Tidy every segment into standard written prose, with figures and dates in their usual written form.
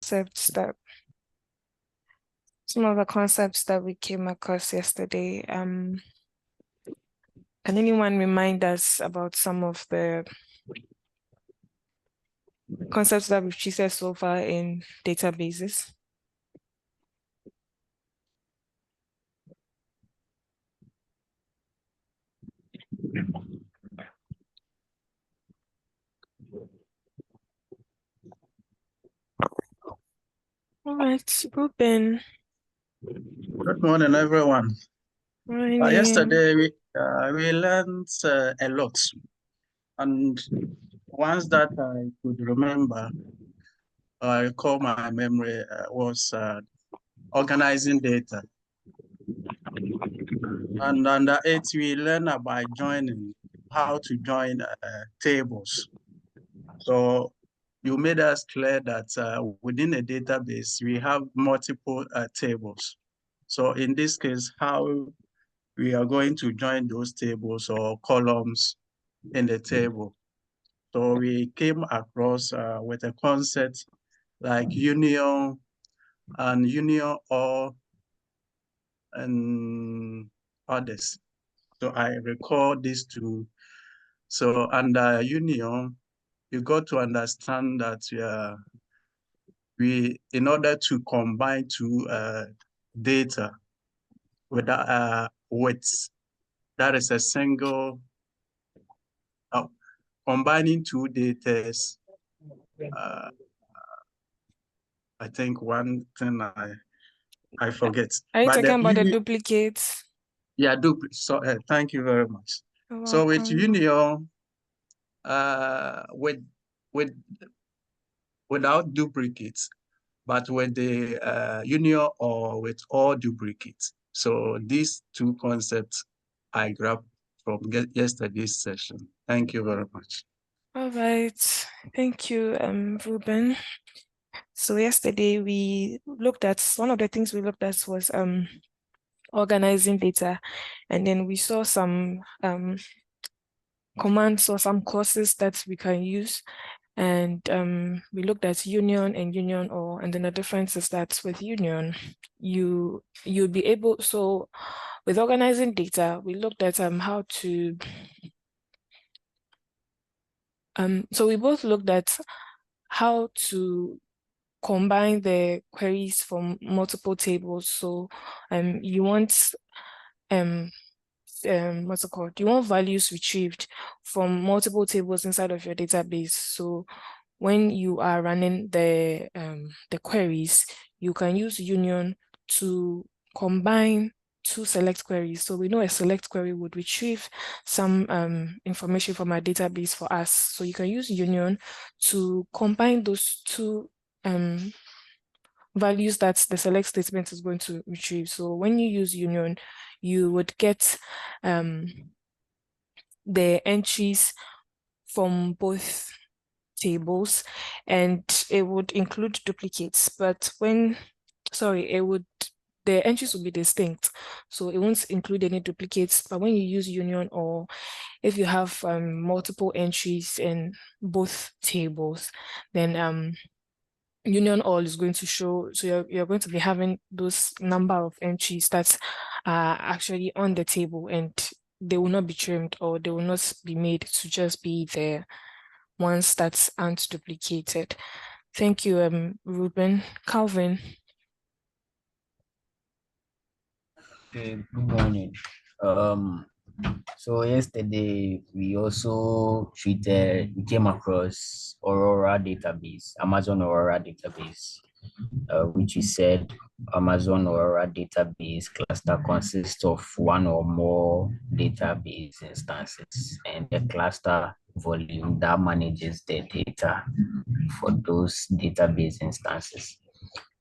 concepts that we came across yesterday. Can anyone remind us about some of the concepts that we've treated so far in databases? All right, Ruben. Good morning, everyone. Yesterday, we learned a lot. And once that I could remember, I recall my memory was organizing data. And under it, we learn about joining, how to join tables. So you made us clear that within a database, we have multiple tables. So in this case, how we are going to join those tables or columns in the table. So we came across with a concept like union and union or and others. So I recall these two. So under union, you got to understand that in order to combine two data with that is a single, combining two data. I think one thing I forget. Are you talking about the duplicates? Yeah, so thank you very much. So with union, without duplicates, but with the union or with all duplicates. So these two concepts I grabbed from yesterday's session. Thank you very much. All right, thank you, Ruben. So yesterday we looked at, one of the things we looked at was organizing data, and then we saw some commands or some courses that we can use, and we looked at union and union or, and then the difference is that with union, you'd be able, so with organizing data, we looked at how to, so we both looked at how to combine the queries from multiple tables. So you want what's it called? You want values retrieved from multiple tables inside of your database. So when you are running the queries, you can use union to combine two select queries. So we know a select query would retrieve some information from our database for us. So you can use union to combine those two values that the select statement is going to retrieve. So when you use union, you would get the entries from both tables, and it would include duplicates, but the entries will be distinct, so it won't include any duplicates. But when you use union, or if you have multiple entries in both tables, then union all is going to show, so you're going to be having those number of entries that are actually on the table, and they will not be trimmed, or they will not be made to just be the ones that aren't duplicated. Thank you, Ruben. Calvin. Good morning. So yesterday we also came across Aurora database, Amazon Aurora database, which we said Amazon Aurora database cluster consists of one or more database instances, and the cluster volume that manages the data for those database instances.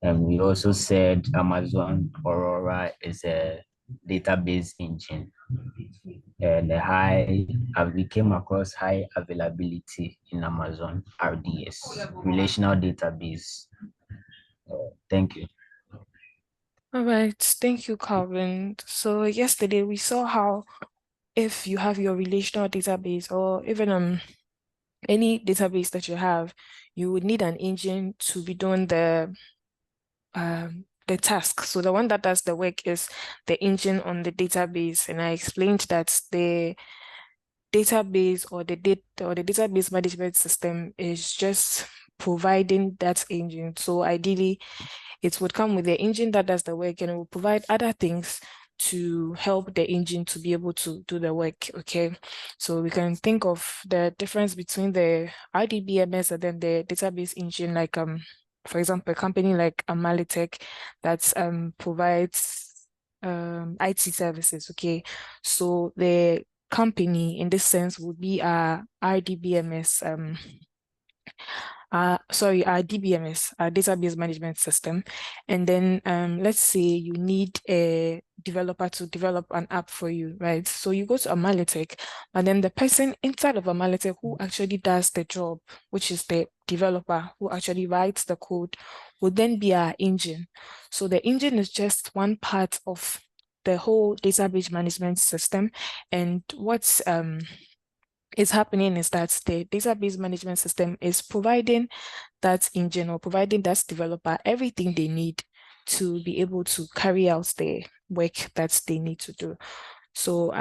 And we also said Amazon Aurora is a database engine, and we came across high availability in Amazon RDS, relational database. Thank you. All right, thank you, Calvin. So yesterday we saw how if you have your relational database, or even any database that you have, you would need an engine to be doing the task. So the one that does the work is the engine on the database. And I explained that the database or the database management system is just providing that engine. So ideally, it would come with the engine that does the work, and it will provide other things to help the engine to be able to do the work. Okay, so we can think of the difference between the RDBMS and then the database engine, like for example, a company like Amalitech that provides IT services. Okay, so the company in this sense would be our RDBMS our DBMS, our database management system. And then let's say you need a developer to develop an app for you, right? So you go to Amalitech, and then the person inside of Amalitech who actually does the job, which is the developer who actually writes the code, would then be our engine. So the engine is just one part of the whole database management system. And what's is happening is that the database management system is providing that engine or providing that developer everything they need to be able to carry out the work that they need to do. So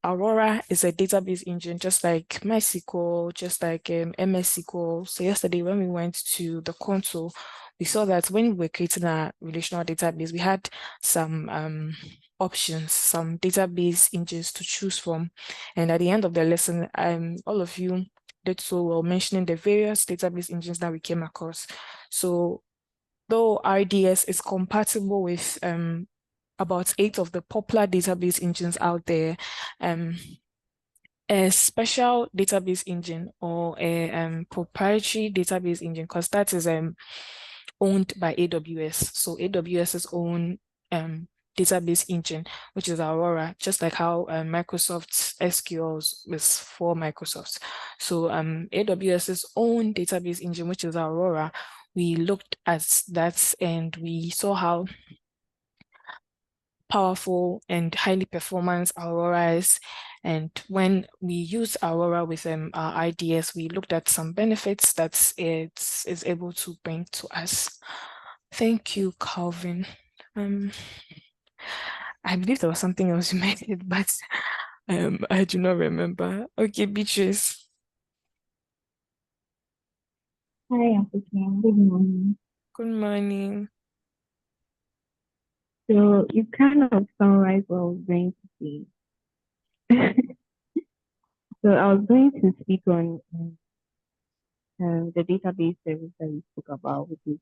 Aurora is a database engine, just like MySQL, just like MS SQL. So yesterday when we went to the console, we saw that when we were creating a relational database, we had some options, some database engines to choose from. And at the end of the lesson, all of you did so well mentioning the various database engines that we came across. So though RDS is compatible with about 8 of the popular database engines out there, a special database engine or a proprietary database engine, because that is owned by AWS. So AWS's own database engine, which is Aurora, just like how Microsoft's SQL is for Microsoft. So AWS's own database engine, which is Aurora, we looked at that and we saw how powerful and highly performance Aurora is. And when we use Aurora with our IDS, we looked at some benefits that it is able to bring to us. Thank you, Calvin. I believe there was something else you mentioned, but I do not remember. Okay, Beatrice. Hi, African. Good morning. Good morning. So you kind of summarized what I was going to say. So I was going to speak on the database service that we spoke about, which is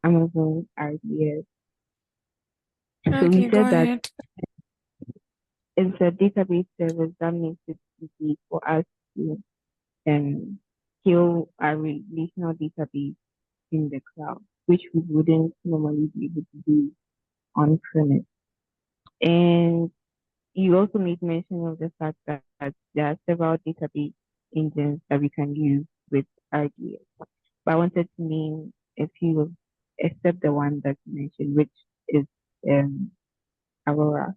Amazon RDS. So we Okay, go said that ahead. it's a database service that makes it easy for us to scale our relational database in the cloud, which we wouldn't normally be able to do on premise. And you also made mention of the fact that there are several database engines that we can use with RDS. But I wanted to name a few, except the one that you mentioned, which is Aurora.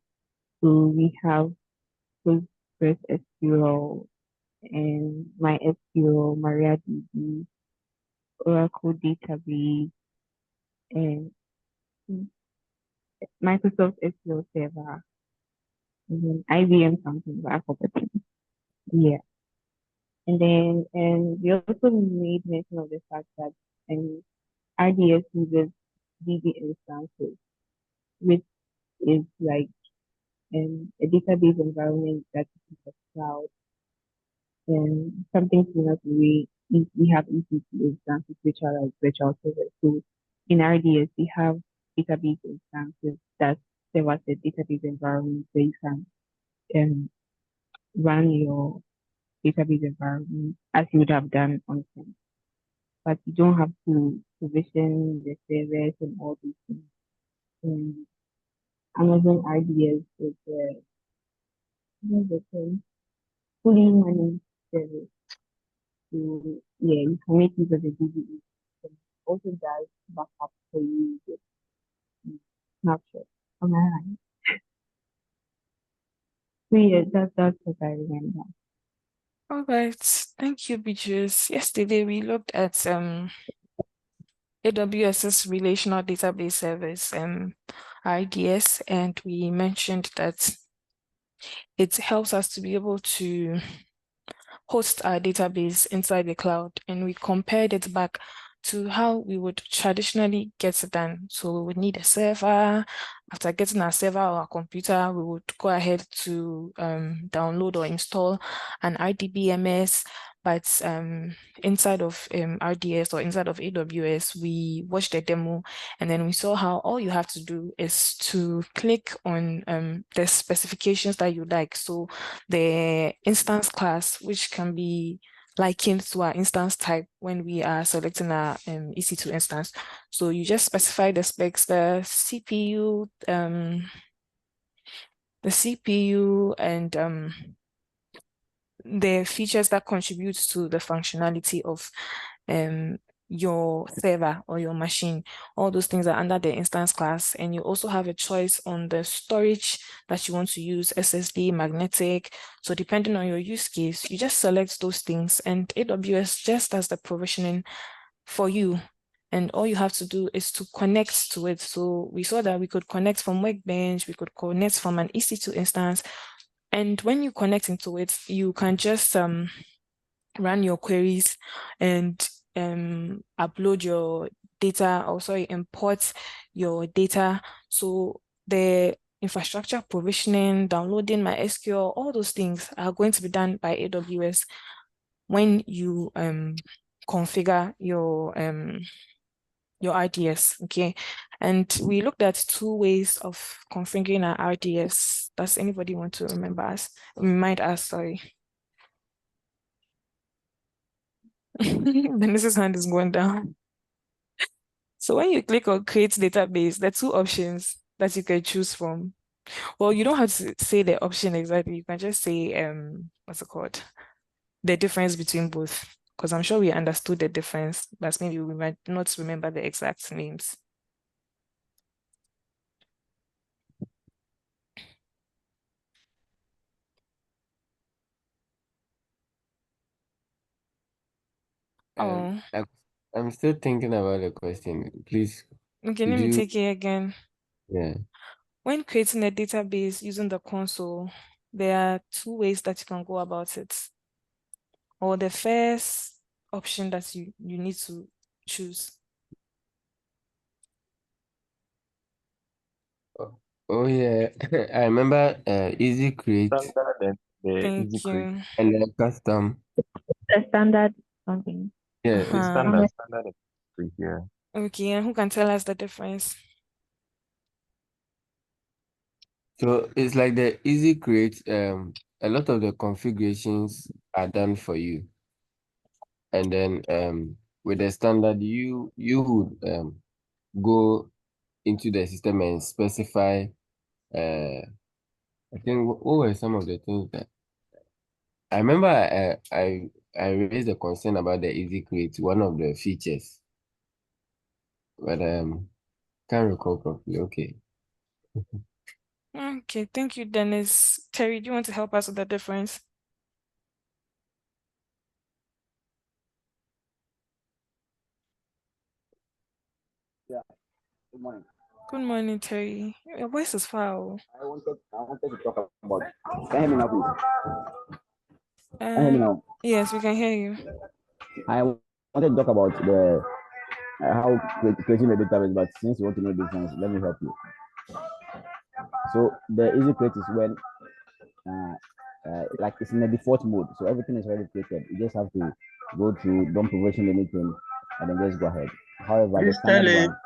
So we have PostgreSQL and MySQL, MariaDB, Oracle Database, and Microsoft SQL Server, and then IBM something, but I forgot. Yeah. And then we also made mention of the fact that RDS uses DB instances, which is like a database environment that is in the cloud, and something similar to we have EC2 instances, which are like virtual servers. So in RDS, we have database instances that serve as a database environment where you can run your database environment as you would have done on-prem. But you don't have to provision the servers and all these things. And Amazon RDS is the fully managed service. So yeah, you can make use of the DBE. It also does backup for you with snapshot on my line. So yeah, that's what I remember. All right. Thank you, Beatrice. Yesterday we looked at AWS's Relational Database Service, RDS, and we mentioned that it helps us to be able to host our database inside the cloud, and we compared it back to how we would traditionally get it done. So we would need a server. After getting our server or our computer, we would go ahead to download or install an RDBMS. But inside of RDS or inside of AWS, we watched the demo, and then we saw how all you have to do is to click on the specifications that you like. So the instance class, which can be likened to our instance type when we are selecting our EC2 instance. So you just specify the specs, the CPU, and the features that contribute to the functionality of your server or your machine. All those things are under the instance class, and you also have a choice on the storage that you want to use, SSD, magnetic. So depending on your use case, you just select those things, and AWS just does the provisioning for you. And all you have to do is to connect to it. So we saw that we could connect from Workbench, we could connect from an EC2 instance. And when you connect into it, you can just run your queries and upload your data, or import your data. So the infrastructure provisioning, downloading MySQL, all those things are going to be done by AWS when you configure your RDS, okay? And we looked at 2 ways of configuring our RDS. Does anybody want to remind us, sorry? Dennis's hand is going down. So when you click on create database, there are 2 options that you can choose from. Well, you don't have to say the option exactly. You can just say, what's it called? The difference between both. Because I'm sure we understood the difference, but maybe we might not remember the exact names. Oh, I'm still thinking about the question. Please, okay, could let me you? take it again. Yeah. When creating a database using the console, there are 2 ways that you can go about it. Or the first option that you need to choose. Oh yeah. I remember easy create Standard and the Thank easy create. you. and then custom. The standard something. Yeah. It's standard and easy create, yeah. Okay, and who can tell us the difference? So it's like the easy create. A lot of the configurations are done for you, and then with the standard, you would go into the system and specify. I think what were some of the things that I remember I raised a concern about the easy create, one of the features, but can't recall properly. Okay. Okay, thank you, Dennis. Terry, do you want to help us with the difference? Yeah. Good morning. Good morning, Terry. Your voice is foul. I wanted to talk about. Can you hear me now, please? Can you hear me now? Yes, we can hear you. I wanted to talk about the how creating a database, but since you want to know the difference, let me help you. So the easy create is when like it's in the default mode, so everything is already created. You just have to go through, don't provision anything, and then just go ahead. However, the standard one.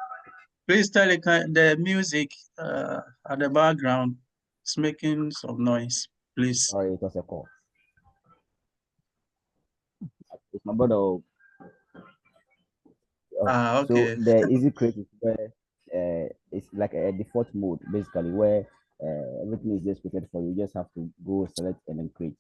Please tell the music at the background is making some noise, please. Sorry, it was a call. It's my brother. Okay. So the easy create is where it's like a default mode, basically, where everything is just created for you. You just have to go select and then create.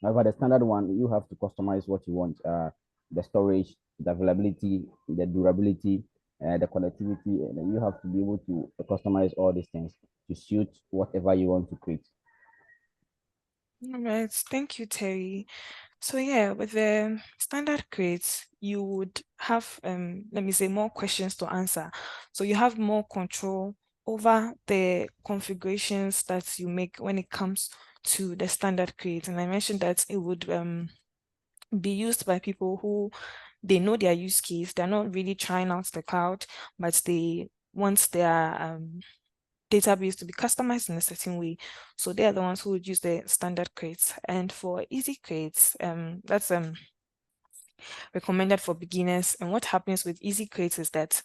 However, the standard one, you have to customize what you want, the storage, the availability, the durability, the connectivity, and then you have to be able to customize all these things to suit whatever you want to create. All right, thank you, Terry. So yeah, with the standard crates, you would have, let me say, more questions to answer. So you have more control over the configurations that you make when it comes to the standard crate. And I mentioned that it would be used by people who they know their use case. They're not really trying out the cloud, but they want their database to be customized in a certain way. So they are the ones who would use the standard crates. And for easy crates, that's recommended for beginners. And what happens with easy crates is that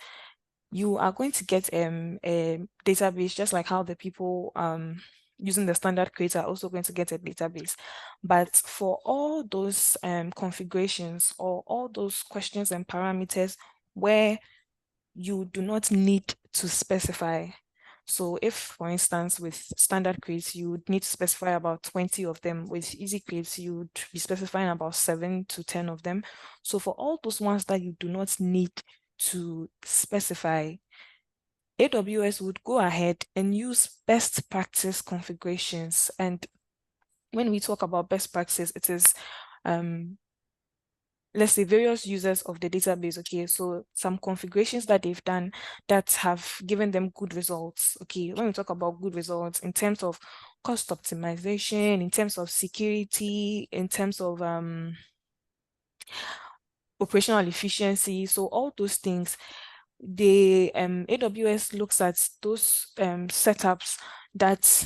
you are going to get a database just like how the people using the standard crate are also going to get a database. But for all those configurations or all those questions and parameters where you do not need to specify. So if, for instance, with standard crates, you would need to specify about 20 of them. With easy crates, you would be specifying about 7 to 10 of them. So for all those ones that you do not need to specify, AWS would go ahead and use best practice configurations. And when we talk about best practice, it is let's say various users of the database. Okay, so some configurations that they've done that have given them good results. Okay, when we talk about good results in terms of cost optimization, in terms of security, in terms of operational efficiency, so all those things, the AWS looks at those setups that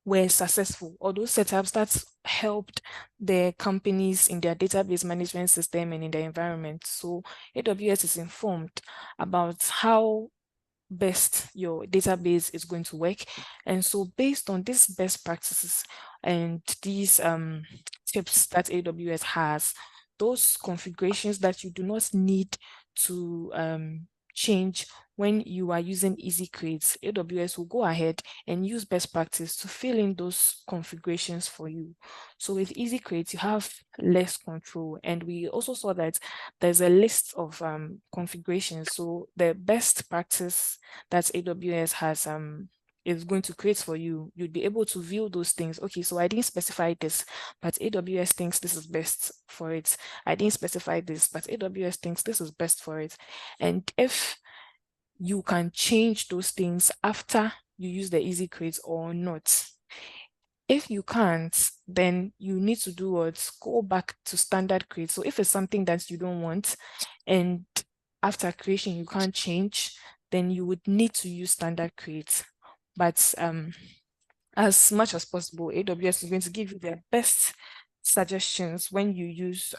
were successful, or those setups that helped the companies in their database management system and in their environment. So AWS is informed about how best your database is going to work. And so based on these best practices and these tips that AWS has, those configurations that you do not need to change when you are using easy crates, AWS will go ahead and use best practice to fill in those configurations for you. So with easy crates, you have less control. And we also saw that there's a list of configurations. So the best practice that AWS has is going to create for you, you'd be able to view those things. Okay, so I didn't specify this, but AWS thinks this is best for it. I didn't specify this, but AWS thinks this is best for it. And if you can change those things after you use the easy crate or not. If you can't, then you need to do what? Go back to standard crate. So if it's something that you don't want and after creation you can't change, then you would need to use standard crate. But as much as possible, AWS is going to give you their best suggestions when you use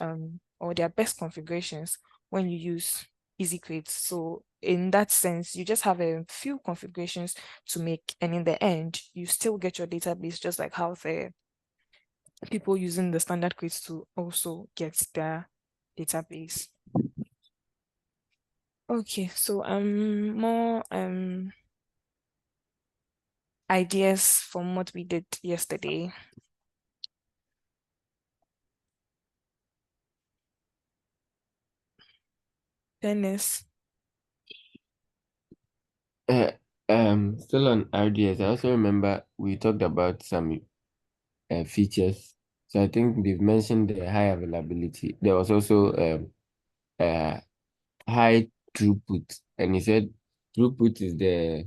or their best configurations when you use easy crates. So in that sense, you just have a few configurations to make, and in the end, you still get your database just like how the people using the standard crates to also get their database. Okay, so more ideas from what we did yesterday. Dennis. Still on RDS, I also remember we talked about some features. So I think they've mentioned the high availability. There was also high throughput, and he said throughput is the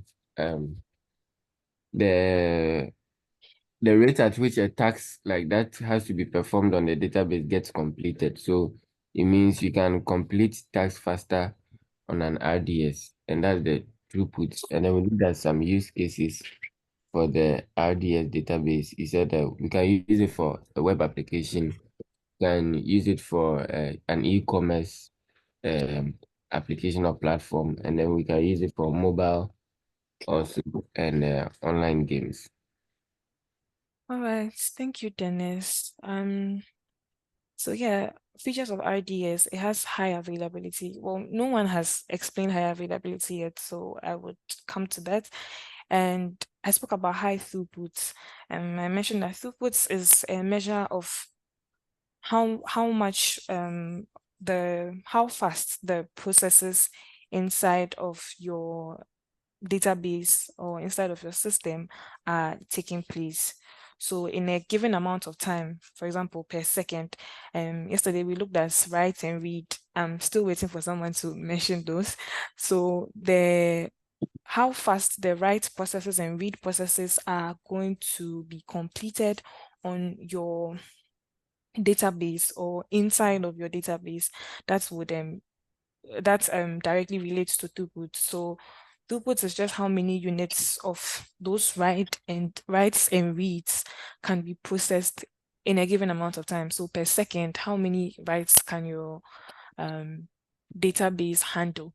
rate at which a task like that has to be performed on the database gets completed. So it means you can complete tasks faster on an RDS, and that's the throughput. And then we looked at some use cases for the RDS database. He said that we can use it for a web application, can use it for an e-commerce application or platform, and then we can use it for mobile also and online games. All right, thank you, Dennis. So yeah, features of RDS, it has high availability. Well, no one has explained high availability yet, so I would come to that. And I spoke about high throughput. I mentioned that throughput is a measure of how much how fast the processes inside of your database or inside of your system are taking place. So in a given amount of time, for example, per second, yesterday we looked at write and read. I'm still waiting for someone to mention those. So how fast the write processes and read processes are going to be completed on your database or inside of your database, that directly relates to throughput. So throughput is just how many units of those writes and reads can be processed in a given amount of time. So per second, how many writes can your database handle?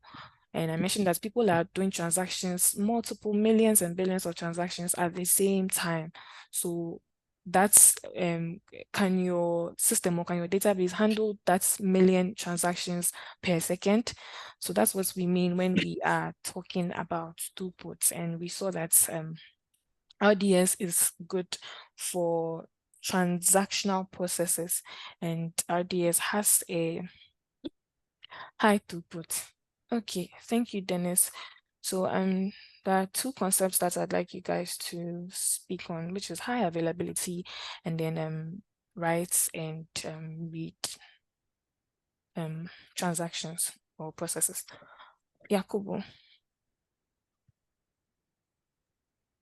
And I mentioned that people are doing transactions, multiple millions and billions of transactions at the same time. So that's can your system or can your database handle that million transactions per second? So that's what we mean when we are talking about throughput. And we saw that RDS is good for transactional processes, and RDS has a high throughput. Okay, thank you, Dennis. So there are two concepts that I'd like you guys to speak on, which is high availability and then writes and read transactions or processes. Yakubu.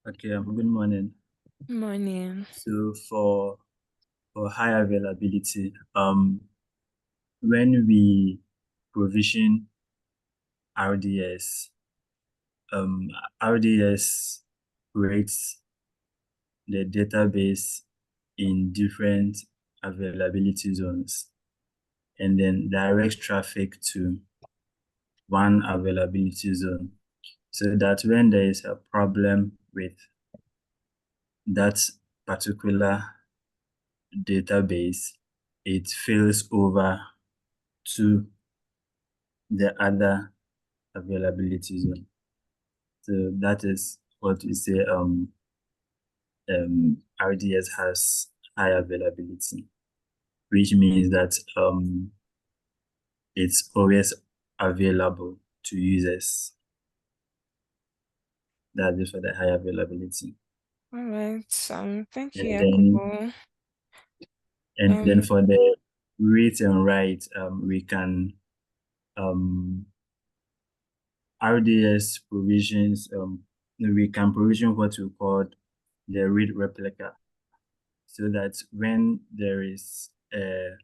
Okay, good morning. Morning. So for high availability, when we provision RDS, RDS rates the database in different availability zones and then directs traffic to one availability zone, so that when there is a problem with that particular database, it fails over to the other availability zone. So that is what we say RDS has high availability, which means that it's always available to users. That's it for the high availability. All right. Thank you, And Yakubu. then for the read and write, we can RDS provisions, we can provision what we call the read replica, so that when there is a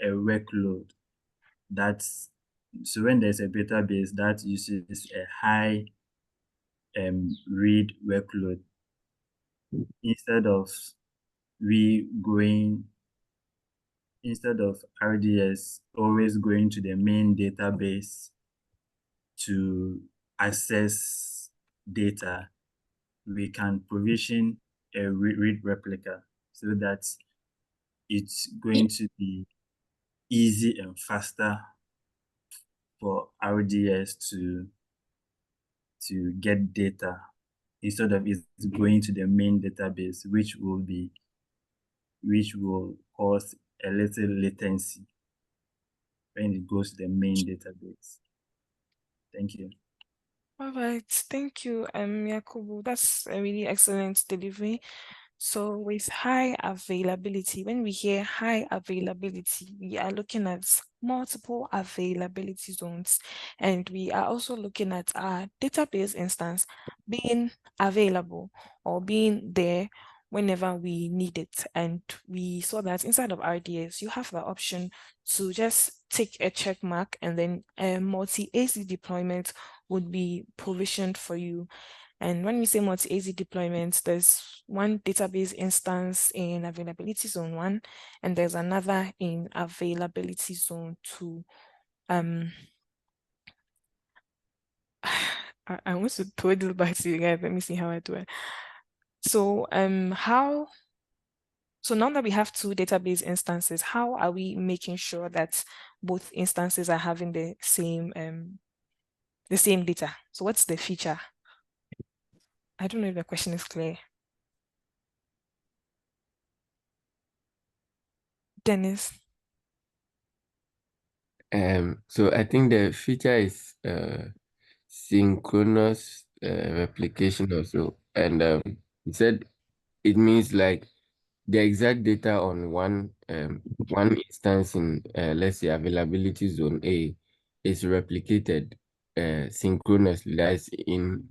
workload when there's a database that uses a high read workload, instead of RDS always going to the main database to access data, we can provision a read replica so that it's going to be easy and faster for RDS to get data, instead of it going to the main database, which will cause a little latency when it goes to the main database. Thank you. All right, thank you, Yakubu. That's a really excellent delivery. So with high availability, when we hear high availability, we are looking at multiple availability zones, and we are also looking at our database instance being available or being there whenever we need it. And we saw that inside of RDS, you have the option to just take a check mark, and then a multi-AZ deployment would be provisioned for you. And when we say multi-AZ deployments, there's one database instance in availability zone 1, and there's another in availability zone 2. I want to throw this back to you guys. Let me see how I do it. So so now that we have two database instances, how are we making sure that both instances are having the same data? So what's the feature? I don't know if the question is clear. Dennis. So I think the feature is synchronous replication also, and he said it means like the exact data on one instance in let's say availability zone A is replicated synchronously. That's in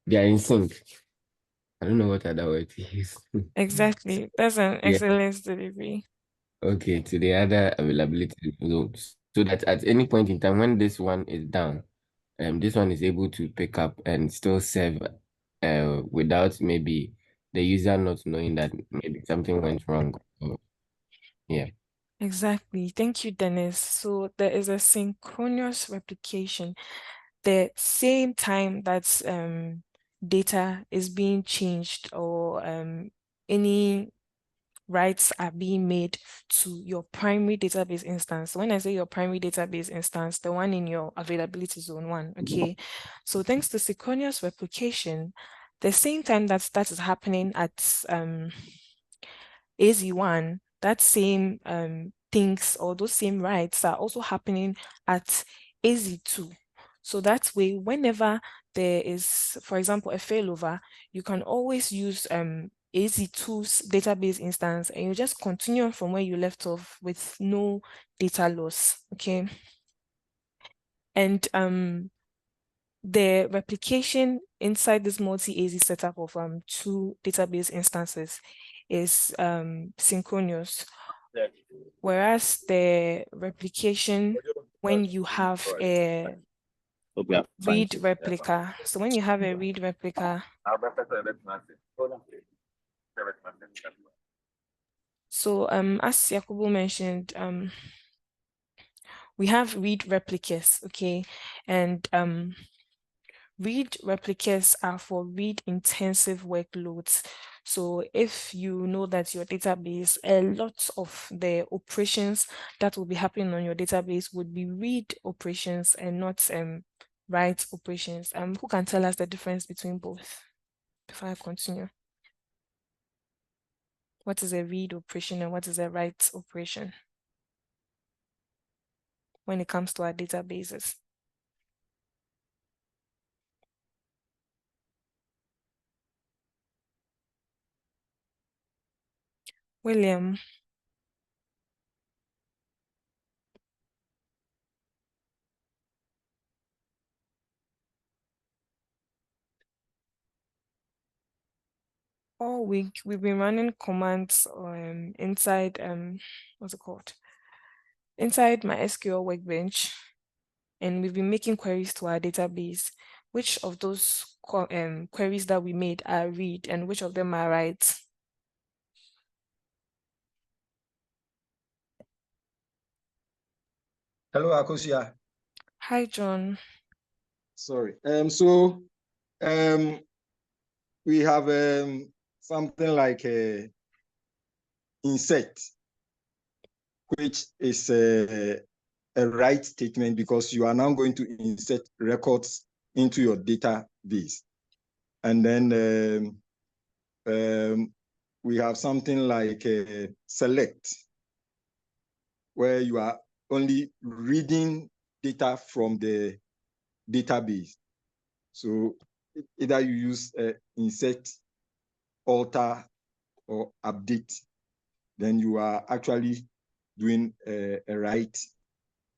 they are in sync. I don't know what other word to use. Exactly. That's an Yeah. excellent delivery. Okay, to the other availability zones. So that at any point in time when this one is down, this one is able to pick up and still serve without maybe the user not knowing that maybe something went wrong. Yeah. Exactly. Thank you, Dennis. So there is a synchronous replication. The same time that data is being changed or any writes are being made to your primary database instance. When I say your primary database instance, the one in your availability zone 1, okay? So thanks to synchronous replication, the same time that that is happening at AZ1, that same things or those same writes are also happening at AZ2. So that way, whenever there is, for example, a failover, you can always use AZ2's database instance and you just continue from where you left off with no data loss, okay? And the replication inside this multi-AZ setup of 2 database instances is synchronous, whereas the replication when you have a read replica. So when you have a read replica, so as Yakubu mentioned, we have read replicas, okay, and read replicas are for read intensive workloads. So if you know that your database, a lot of the operations that will be happening on your database would be read operations and not write operations. Who can tell us the difference between both before I continue? What is a read operation and what is a write operation when it comes to our databases? William. All week we've been running commands inside what's it called? Inside my SQL workbench, and we've been making queries to our database. Which of those queries that we made are read and which of them are write? Hello, Akosia. Hi, John. Sorry. We have something like a insert, which is a write statement because you are now going to insert records into your database. And then we have something like a select, where you are only reading data from the database. So either you use insert, alter, or update, then you are actually doing a write.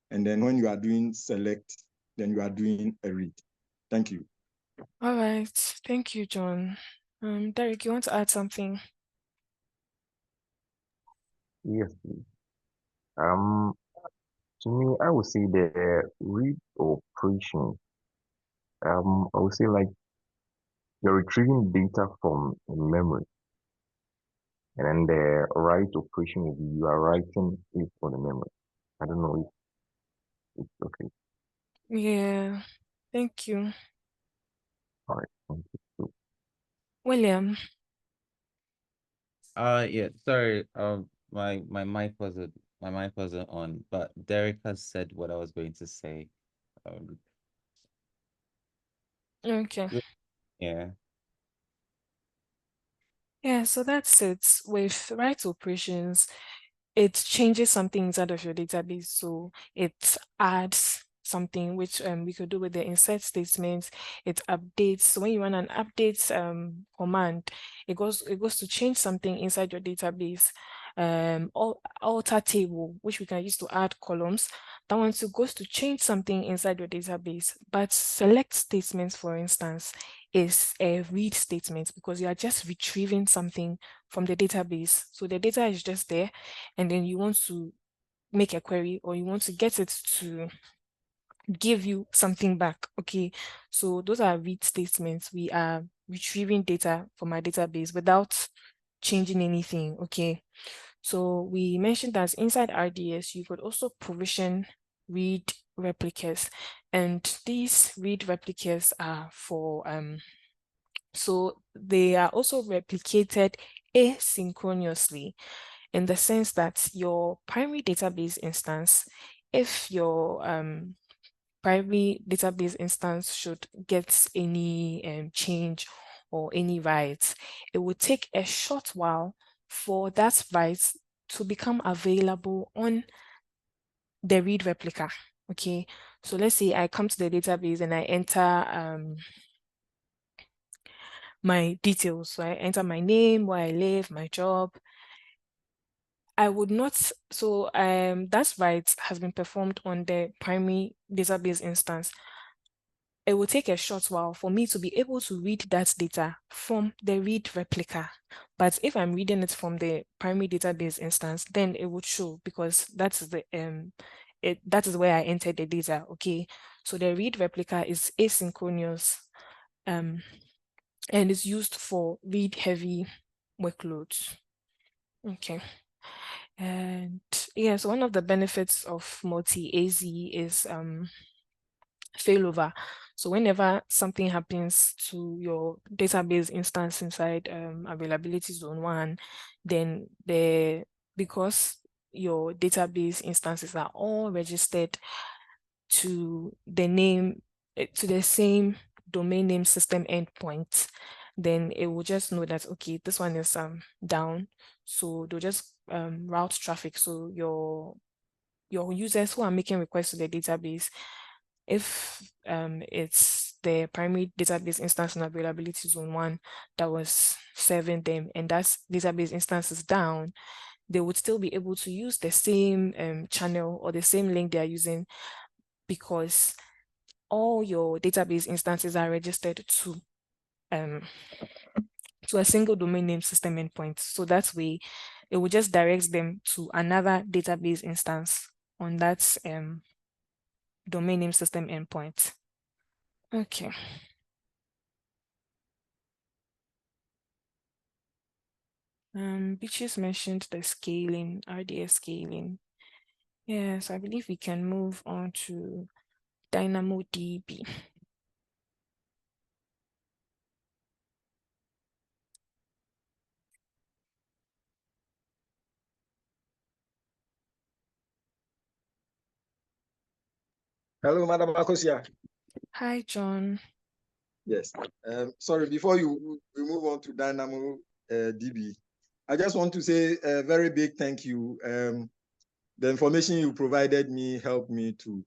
And then when you are doing select, then you are doing a read. Thank you. All right. Thank you, John. Derek, you want to add something? Yes, please. To me, I would say the read operation. I would say like you're retrieving data from memory, and then the write operation will be you are writing it for the memory. I don't know if it's okay. Yeah. Thank you. All right, thank you. William. Yeah, sorry. My mic wasn't on, but Derek has said what I was going to say. Okay. Yeah. Yeah, so that's it. With write operations, it changes something inside of your database. So it adds something, which we could do with the insert statements. It updates. So when you run an update command, it goes to change something inside your database. Alter table, which we can use to add columns. That one too goes to change something inside your database. But select statements, for instance, is a read statement because you are just retrieving something from the database. So the data is just there, and then you want to make a query or you want to get it to give you something back. Okay, so those are read statements. We are retrieving data from our database without changing anything. Okay, so we mentioned that inside RDS you could also provision read replicas, and these read replicas are for so they are also replicated asynchronously, in the sense that your primary database instance, if your primary database instance should get any change or any writes, it would take a short while for that write to become available on the read replica. Okay, so let's say I come to the database and I enter my details. So I enter my name, where I live, my job. I would not, so that write has been performed on the primary database instance. It will take a short while for me to be able to read that data from the read replica. But if I'm reading it from the primary database instance, then it would show, because that's the that is where I entered the data. Okay, so the read replica is asynchronous and is used for read heavy workloads. Okay. And yeah, so one of the benefits of multi-AZ is failover. So whenever something happens to your database instance inside availability zone 1, then because your database instances are all registered to the same domain name system endpoint, then it will just know that, okay, this one is down. So they'll just route traffic. So your users who are making requests to the database, if it's the primary database instance in availability zone 1 that was serving them, and that database instance is down, they would still be able to use the same channel or the same link they are using, because all your database instances are registered to a single domain name system endpoint. So that way, it will just direct them to another database instance on that domain name system endpoint. Okay. Beaches mentioned the scaling, RDS scaling. Yes, I believe we can move on to DynamoDB. Hello, Madam Akosia. Hi, John. Yes. Sorry, before we move on to Dynamo DB, I just want to say a very big thank you. The information you provided me helped me to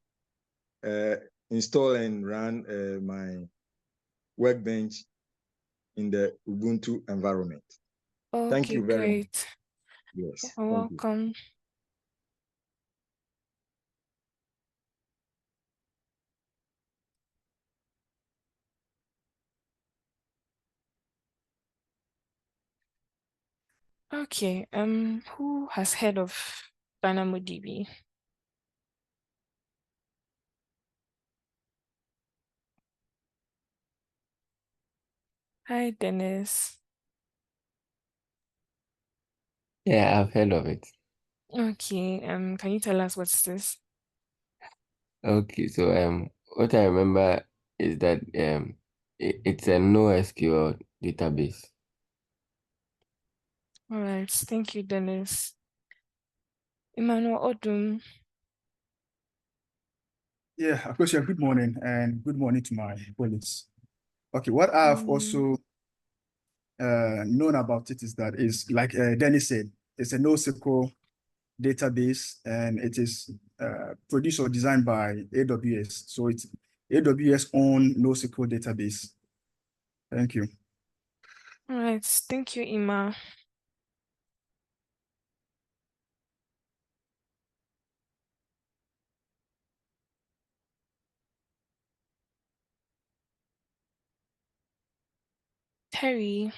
install and run my Workbench in the Ubuntu environment. Thank Okay, you very much. great. Yes. You're Thank you. welcome. Okay, who has heard of DynamoDB? Hi, Dennis. Yeah, I've heard of it. Okay, can you tell us what's this? Okay, so what I remember is that it's a NoSQL database. All right, thank you, Dennis. Emmanuel Odum. Yeah, Akosia, good morning, and good morning to my colleagues. Okay, what I've also known about it is that it's like Dennis said, it's a NoSQL database, and it is produced or designed by AWS. So it's AWS own NoSQL database. Thank you. All right, thank you, Ima. Terry.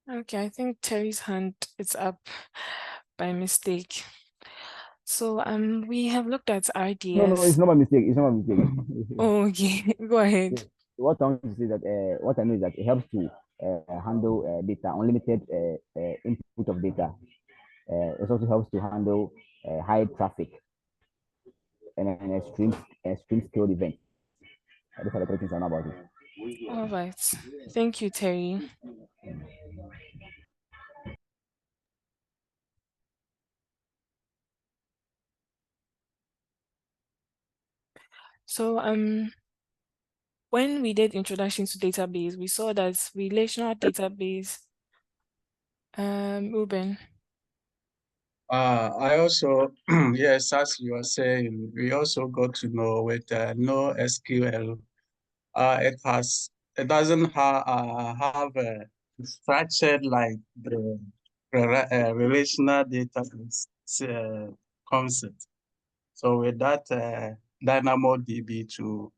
Okay, I think Terry's hand is up by mistake. So we have looked at RDS. No, it's not my mistake. It's not my mistake. Oh, okay, go ahead. So what I want to say that what I know is that it helps to handle data, unlimited input of data. It also helps to handle high traffic and an extreme scale event. These are the three things I know about it. All right, thank you, Terry. So when we did introduction to database, we saw that relational database. Ruben. I also, yes, as you are saying, we also got to know with NoSQL, it doesn't have a structured like the relational database concept. So with that DynamoDB2,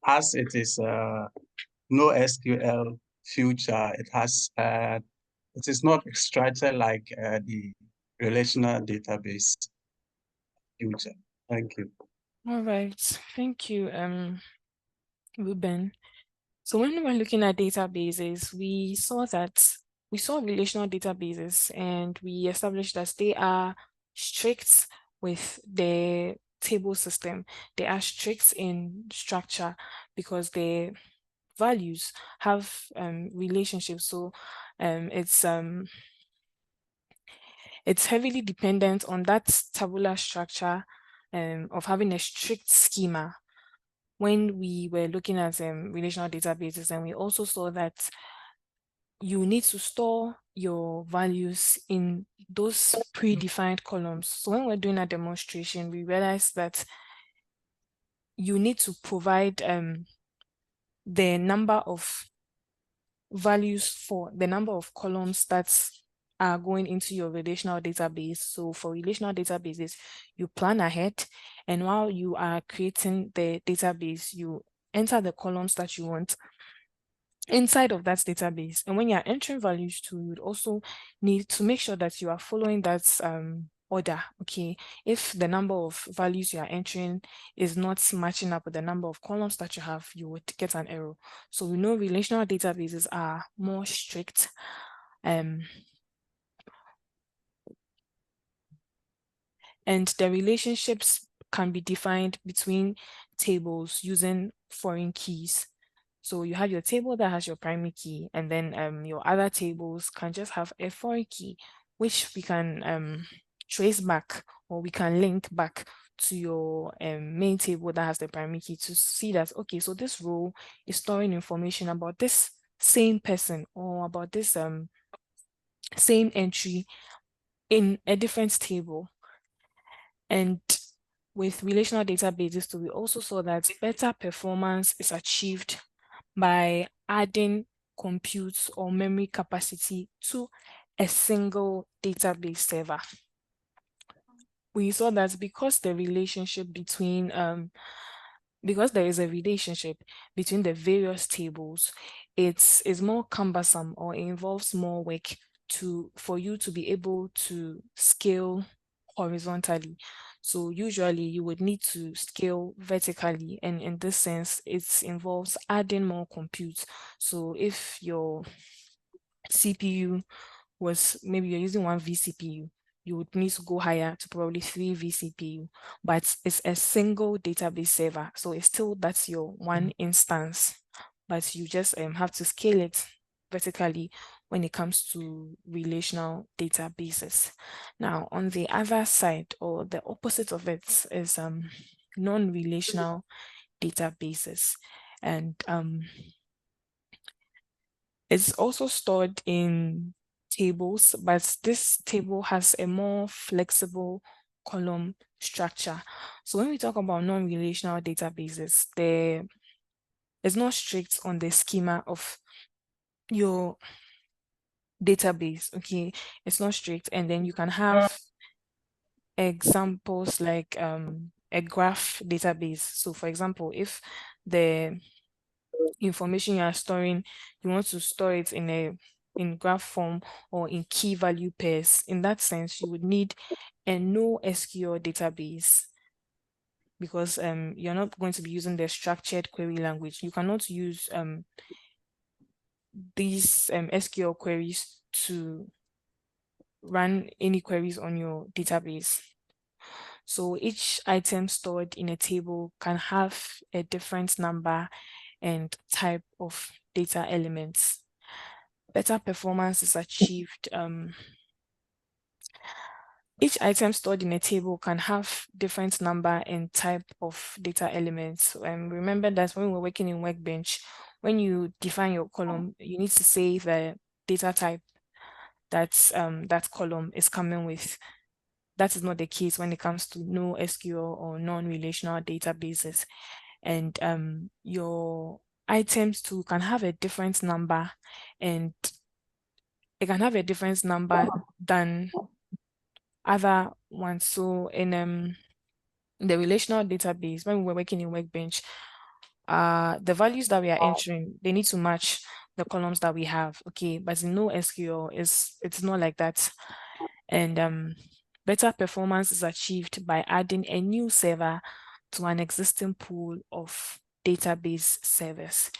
as it is NoSQL future, it is not structured like the relational database future. Thank you. All right, thank you, Ruben. So when we were looking at databases, we saw relational databases, and we established that they are strict with the table system. They are strict in structure because the values have relationships. So it's heavily dependent on that tabular structure of having a strict schema. When we were looking at relational databases, and we also saw that you need to store your values in those predefined columns. So when we're doing a demonstration, we realized that you need to provide the number of values for the number of columns that are going into your relational database. So for relational databases, you plan ahead, and while you are creating the database, you enter the columns that you want inside of that database. And when you're entering values too, you'd also need to make sure that you are following that order. Okay, if the number of values you are entering is not matching up with the number of columns that you have, you would get an error. So we know relational databases are more strict. And the relationships can be defined between tables using foreign keys. So you have your table that has your primary key, and then your other tables can just have a foreign key, which we can trace back, or we can link back to your main table that has the primary key to see that, okay, so this row is storing information about this same person or about this same entry in a different table. And with relational databases too, we also saw that better performance is achieved by adding compute or memory capacity to a single database server. We saw that because there is a relationship between the various tables, it is more cumbersome, or it involves more work for you to be able to scale horizontally. So usually you would need to scale vertically, and in this sense, it involves adding more compute. So if your CPU was, maybe you're using 1 vCPU, you would need to go higher to probably 3 vCPU, but it's a single database server. So it's still, that's your one instance, but you just have to scale it vertically when it comes to relational databases. Now, on the other side, or the opposite of it, is non-relational databases. And it's also stored in tables, but this table has a more flexible column structure. So when we talk about non-relational databases, it's not strict on the schema of your database, okay? It's not strict. And then you can have examples like a graph database. So for example, if the information you are storing, you want to store it in graph form or in key value pairs, in that sense, you would need a NoSQL database, because you're not going to be using the structured query language. You cannot use these SQL queries to run any queries on your database. So each item stored in a table can have a different number and type of data elements. Better performance is achieved. Each item stored in a table can have different number and type of data elements. Remember that when we're working in Workbench, when you define your column, you need to say the data type that that column is coming with. That is not the case when it comes to NoSQL or non-relational databases. And your items too can have a different number, and it can have a different number than other ones. So in the relational database, when we're working in Workbench, the values that we are entering, they need to match the columns that we have, okay? But in NoSQL, it's not like that. And better performance is achieved by adding a new server to an existing pool of database servers.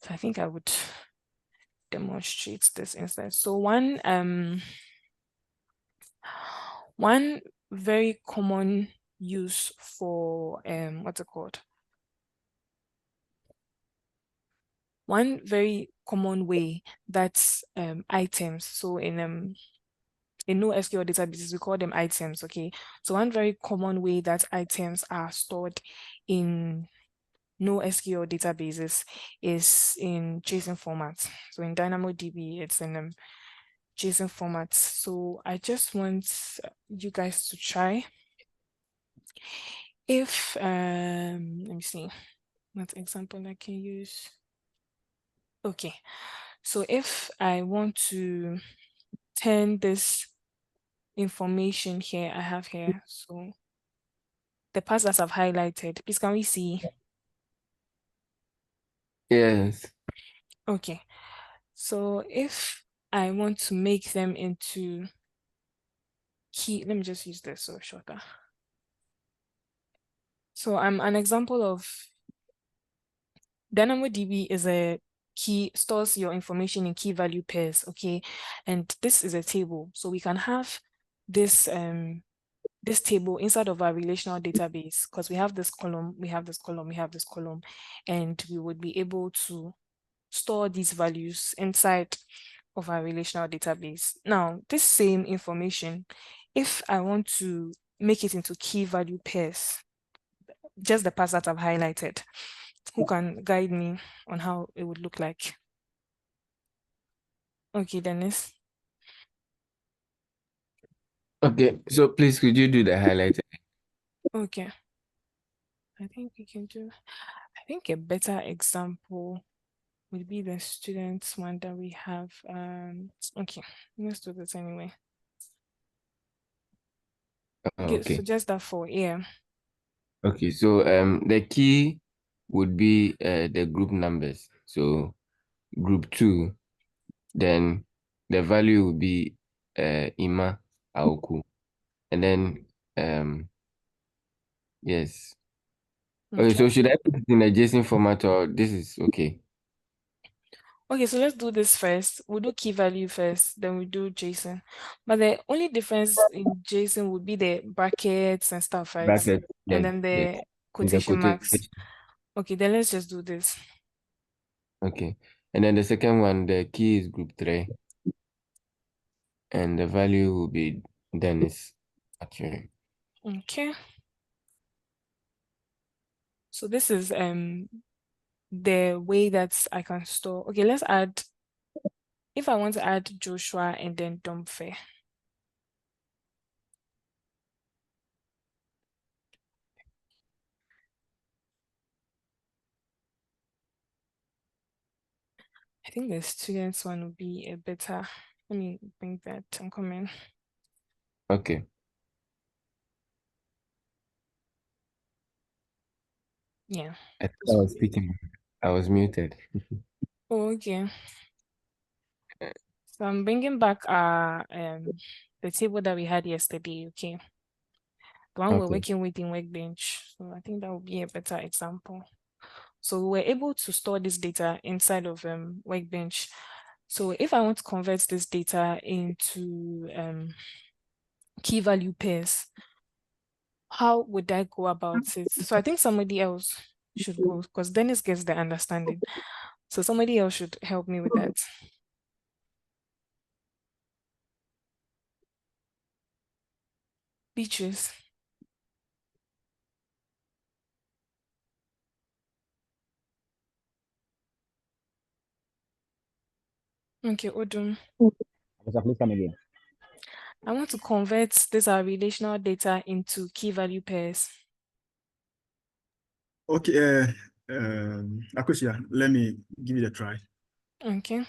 So I think I would demonstrate this instead. So one very common use for what's it called? One very common way that items, so in NoSQL databases, we call them items, okay? So one very common way that items are stored in NoSQL databases is in JSON format. So in DynamoDB, it's in JSON format. So I just want you guys to try. If, let me see, what example I can use. Okay, so if I want to turn this information here, I have here, so the parts that I've highlighted, please can we see? Yes. Okay, so if I want to make them into key, let me just use this so shorter. So I'm an example of DynamoDB is a key, stores your information in key value pairs, okay? And this is a table. So we can have this this table inside of our relational database, because we have this column, we have this column, we have this column, and we would be able to store these values inside of our relational database. Now, this same information, if I want to make it into key value pairs, just the parts that I've highlighted, who can guide me on how it would look like? Okay, Dennis. Okay, so please could you do the highlight? Okay. I think we can do, I think a better example would be the students one that we have. Okay, let's do this anyway. Okay, so Okay. just that for, yeah. Okay, so the key would be the group numbers. So group 2, then the value would be Ima Aoku. And then yes. Okay, so should I put it in a JSON format or this is okay? Okay, so let's do this first. We'll do key value first, then we do JSON. But the only difference in JSON would be the brackets and stuff, right? Bracket, And yes, then the yes. quotation marks. Quotation. Okay, then let's just do this. Okay. And then the second one, the key is group 3. And the value will be Dennis, actually. Okay. So this is the way that I can store. Okay, let's add, if I want to add Joshua and then Domfe. I think the students one will be a better. Let me bring that. I'm coming. Okay. Yeah. I thought I was speaking. I was muted. Oh, okay. So I'm bringing back the table that we had yesterday. Okay. The one we're Okay. working with in Workbench. So I think that would be a better example. So we were able to store this data inside of Workbench. So if I want to convert this data into key value pairs, how would I go about it? So I think somebody else should go because Dennis gets the understanding. So somebody else should help me with that. Beatrice. Okay, Odun. Please come again. I want to convert this our relational data into key value pairs. Okay, Akosia, let me give it a try. Okay.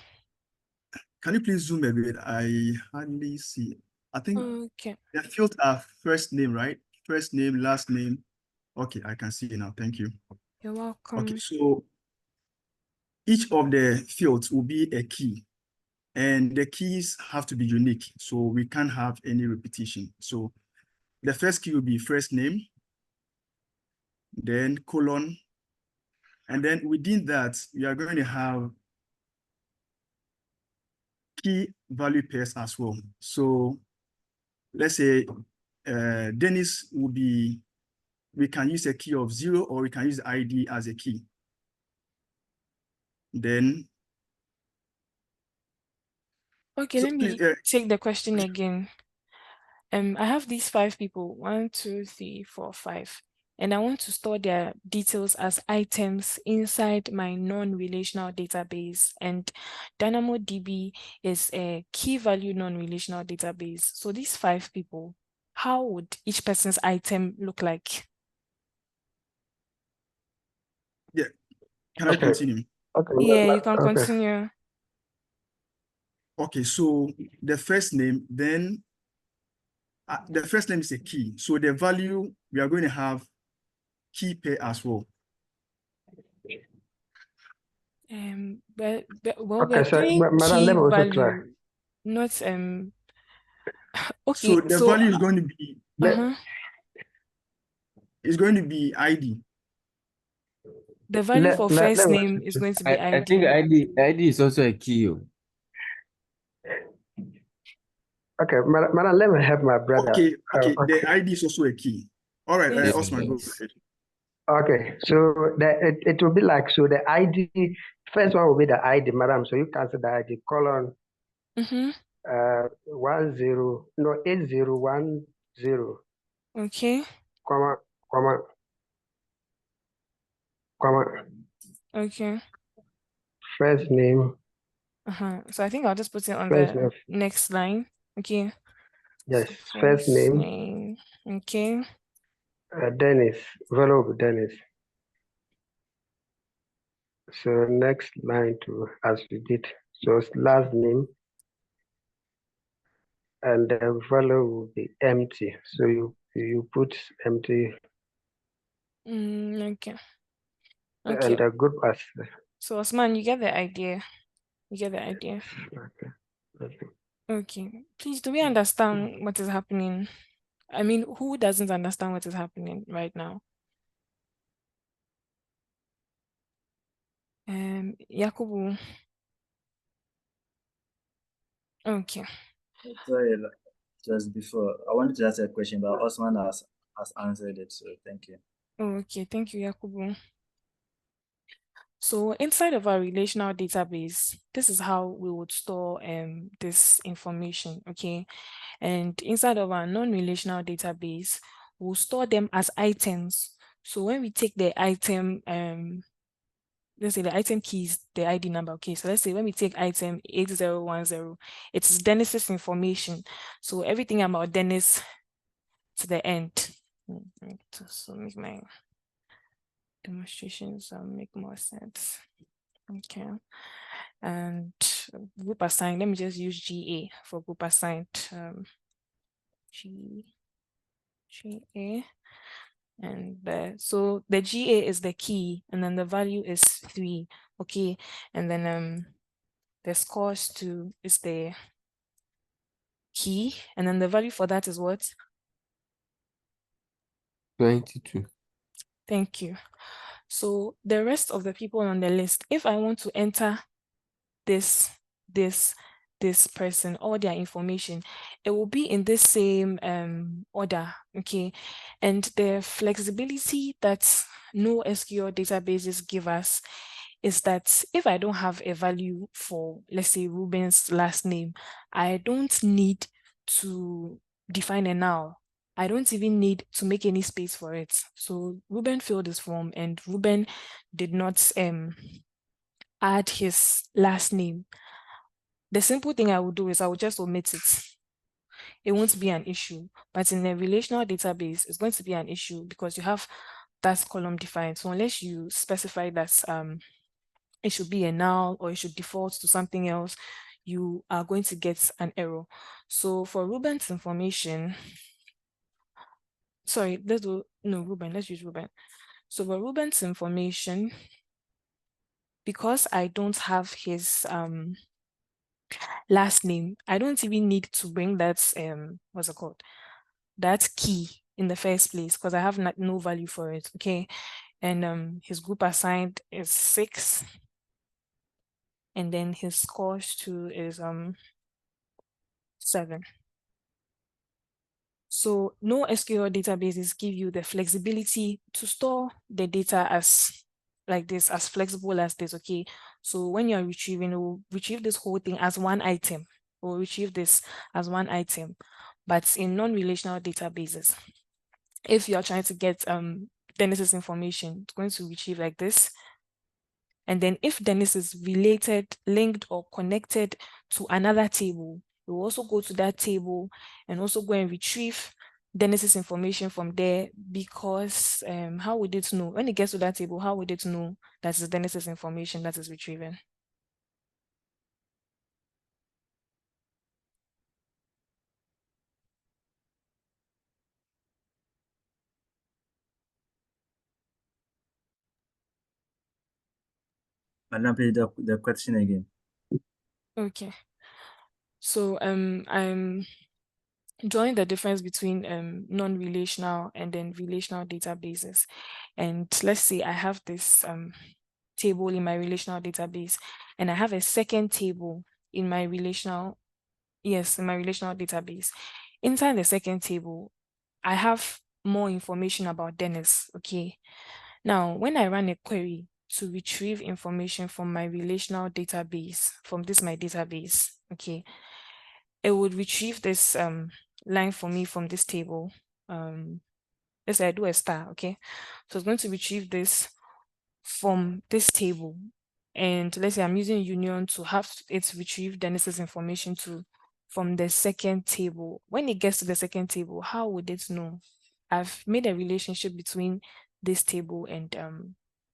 Can you please zoom a bit? I hardly see. I think Okay. the fields are first name, right? First name, last name. Okay, I can see it now. Thank you. You're welcome. Okay, so each of the fields will be a key, and the keys have to be unique, so we can't have any repetition. So the first key will be first name, then colon, and then within that, we are going to have key value pairs as well. So let's say Dennis will be, we can use a key of 0, or we can use ID as a key. Then, okay, so let me please, take the question again. I have these 5 people, 1, 2, 3, 4, 5, and I want to store their details as items inside my non-relational database. And DynamoDB is a key value non-relational database. So these 5 people, how would each person's item look like? yeah, can I continue? Okay. Yeah, you can Okay. continue. Okay, so the first name, then the first name is a key. So the value, we are going to have key pair as well. Well, Okay, we're so doing Madam, key let me also try. value, not okay. So the So value is going to be ID. the value for Let first me name is going to be I think ID. ID is also a key. Okay, Madam, let me help my brother. Okay, Okay. the ID is also a key. All right, Yes, Osman, go please. ahead. Okay, so it will be like, so the ID, first one will be the ID, Madam. So you can say the ID colon 8010, Okay. comma. Okay. First name. So I think I'll just put it on First the name. next line. Okay. Yes, So first name. Okay. Dennis, value Dennis. So next line to as we did. So last name, and the value will be empty. So you put empty. Okay. And the group as. So Osman, you get the idea. Okay. Okay. Please, do we understand what is happening? I mean, who doesn't understand what is happening right now? Yakubu. Okay. Sorry, just before, I wanted to ask a question, but Osman has answered it, so thank you. Okay, thank you, Yakubu. So inside of our relational database, this is how we would store this information, okay? And inside of our non-relational database, we'll store them as items. So when we take the item, let's say the item key is the ID number. Okay, so let's say when we take item 8010, it is Dennis's information. So everything about Dennis to the end. So make my demonstrations make more sense. Okay. And group assigned, let me just use GA for group assigned. GA. And so the GA is the key, and then the value is 3. Okay. And then the scores to is the key, and then the value for that is what? 22. Thank you. So the rest of the people on the list, if I want to enter this person or their information, it will be in this same order. Okay. And the flexibility that NoSQL databases give us is that if I don't have a value for, let's say, Ruben's last name, I don't need to define a null. I don't even need to make any space for it. So Ruben filled this form and Ruben did not add his last name. The simple thing I would do is I would just omit it. It won't be an issue. But in a relational database, it's going to be an issue because you have that column defined. So unless you specify that it should be a null or it should default to something else, you are going to get an error. So for Ruben's information, sorry, let's use Ruben. So for Ruben's information, because I don't have his last name, I don't even need to bring that what's it called, that key in the first place because I have no value for it. Okay. And his group assigned is 6, and then his scores to is 7. So NoSQL databases give you the flexibility to store the data as like this, as flexible as this. Okay. So when you're retrieving, it will retrieve this whole thing as one item, or retrieve this as one item. But in non-relational databases, if you're trying to get Dennis's information, it's going to retrieve like this. And then if Dennis is related, linked, or connected to another table, it will also go to that table and also go and retrieve Dennis's information from there, because how would it know? When it gets to that table, how would it know that it's Dennis's information that is retrieving? Madam, please, the question again. Okay. So I'm drawing the difference between non-relational and then relational databases. And let's say I have this table in my relational database, and I have a second table in my relational, in my relational database. Inside the second table, I have more information about Dennis. Okay. Now, when I run a query to retrieve information from my relational database, from my database, okay, it would retrieve this line for me from this table. Let's say I do a star, okay? So it's going to retrieve this from this table. And let's say I'm using union to have it retrieve Dennis's information from the second table. When it gets to the second table, how would it know? I've made a relationship between this table and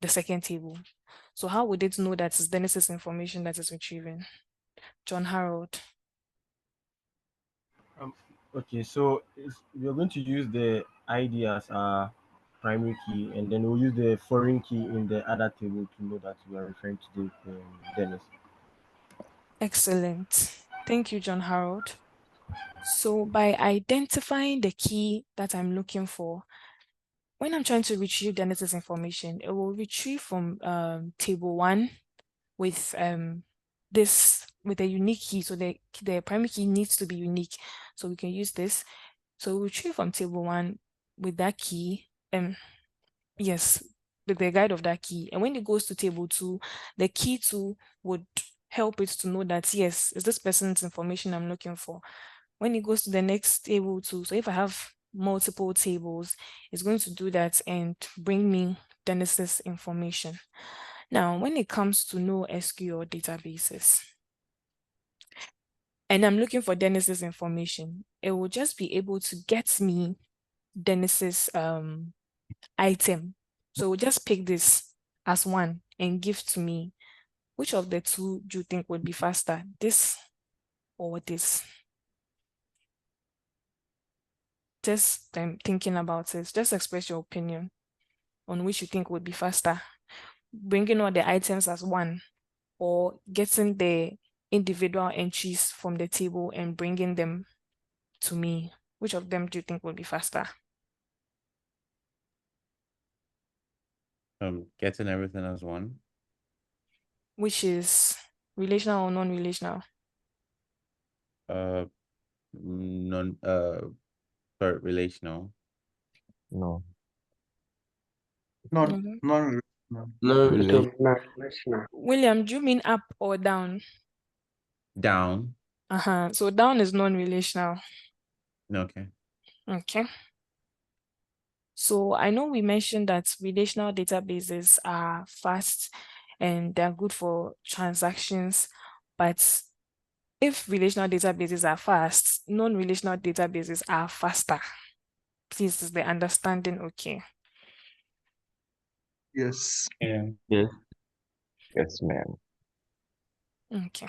the second table. So how would it know that it's Dennis's information that is retrieving? John Harold. Okay, so we're going to use the ID as our primary key, and then we'll use the foreign key in the other table to know that we are referring to the Dennis. Excellent. Thank you, John Harold. So by identifying the key that I'm looking for, when I'm trying to retrieve Dennis's information, it will retrieve from table 1 with with a unique key. So the primary key needs to be unique. So we can use this. So we retrieve from table 1 with that key. Yes, with the guide of that key. And when it goes to table 2, the key 2 would help it to know that, yes, it's this person's information I'm looking for. When it goes to the next table 2, so if I have multiple tables, it's going to do that and bring me Dennis's information. Now, when it comes to NoSQL databases, and I'm looking for Dennis's information, it will just be able to get me Dennis's item. So we'll just pick this as one and give to me. Which of the two do you think would be faster, this or this? Just thinking about it, just express your opinion on which you think would be faster, bringing all the items as one or getting the individual entries from the table and bringing them to me. Which of them do you think would be faster? Getting everything as one. Which is relational or non-relational? Sorry, relational. No. Non-relational. No relation. Non-relational. William, do you mean up or down? Down. So down is non-relational. Okay. Okay. So I know we mentioned that relational databases are fast and they're good for transactions, but if relational databases are fast, non-relational databases are faster. Please, is the understanding okay? Yes. Yeah. Yes. Yes, ma'am. Okay.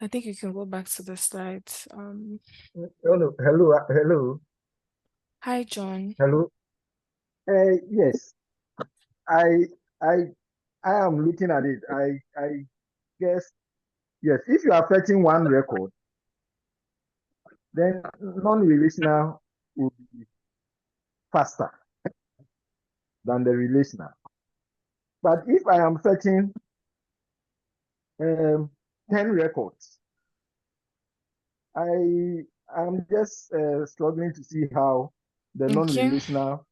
I think you can go back to the slides. Hello. Hi, John. Hello. Yes, I am looking at it. I guess yes. If you are fetching one record, then non-relational will be faster than the relational. But if I am fetching 10 records, I am just struggling to see how the Okay. non-relational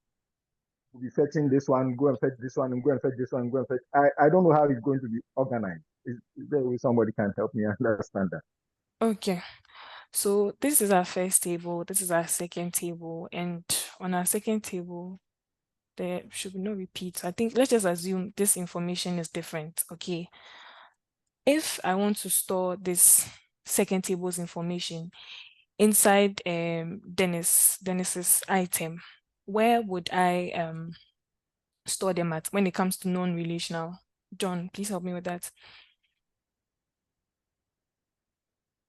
will be fetching this one, go and fetch this one, and go and fetch this one, go and fetch. I don't know how it's going to be organized. Is there a way somebody can help me understand that? Okay. So this is our first table, this is our second table, and on our second table, there should be no repeats. I think let's just assume this information is different. Okay. If I want to store this second table's information inside Dennis's item, where would I store them at when it comes to non-relational? John, please help me with that.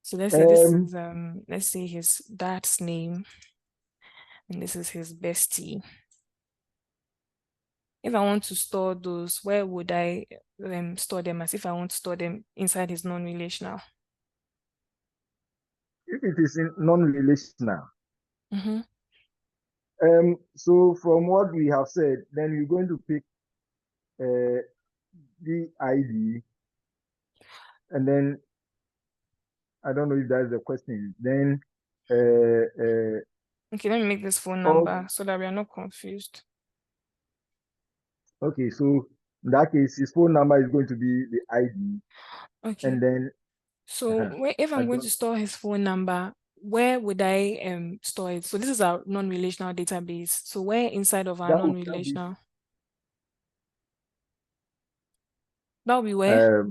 So let's say this is let's say his dad's name, and this is his bestie. If I want to store those, where would I store them as if I want to store them inside his non-relational? If it is in non-relational, Mm-hmm. so from what we have said, then you're going to pick the ID, and then I don't know if that's the question. Then Okay, let me make this phone number so that we are not confused. Okay, so in that case, his phone number is going to be the ID. Okay. And then so if I'm going to store his phone number, where would I store it? So this is our non-relational database. So where inside of our non-relational? That will be where?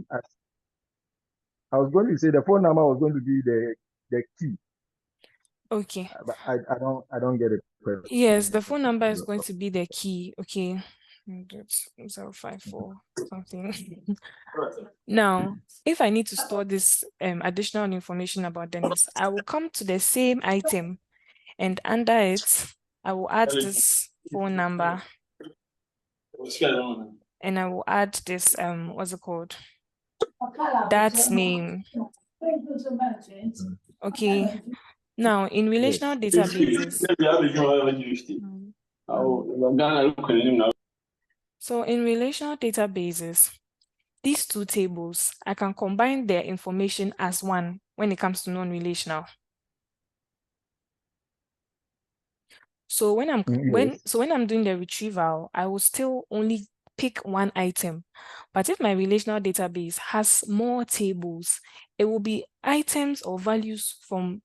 I was going to say the phone number was going to be the key. Okay. But I don't get it. Yes, the phone number is going to be the key. Okay. 054 something. Now, if I need to store this additional information about Dennis, I will come to the same item, and under it, I will add this phone number, and I will add this what's it called? That's name. Okay. Now, in relational databases. So in relational databases, these two tables, I can combine their information as one when it comes to non-relational. So when I'm doing the retrieval, I will still only pick one item. But if my relational database has more tables, it will be items or values from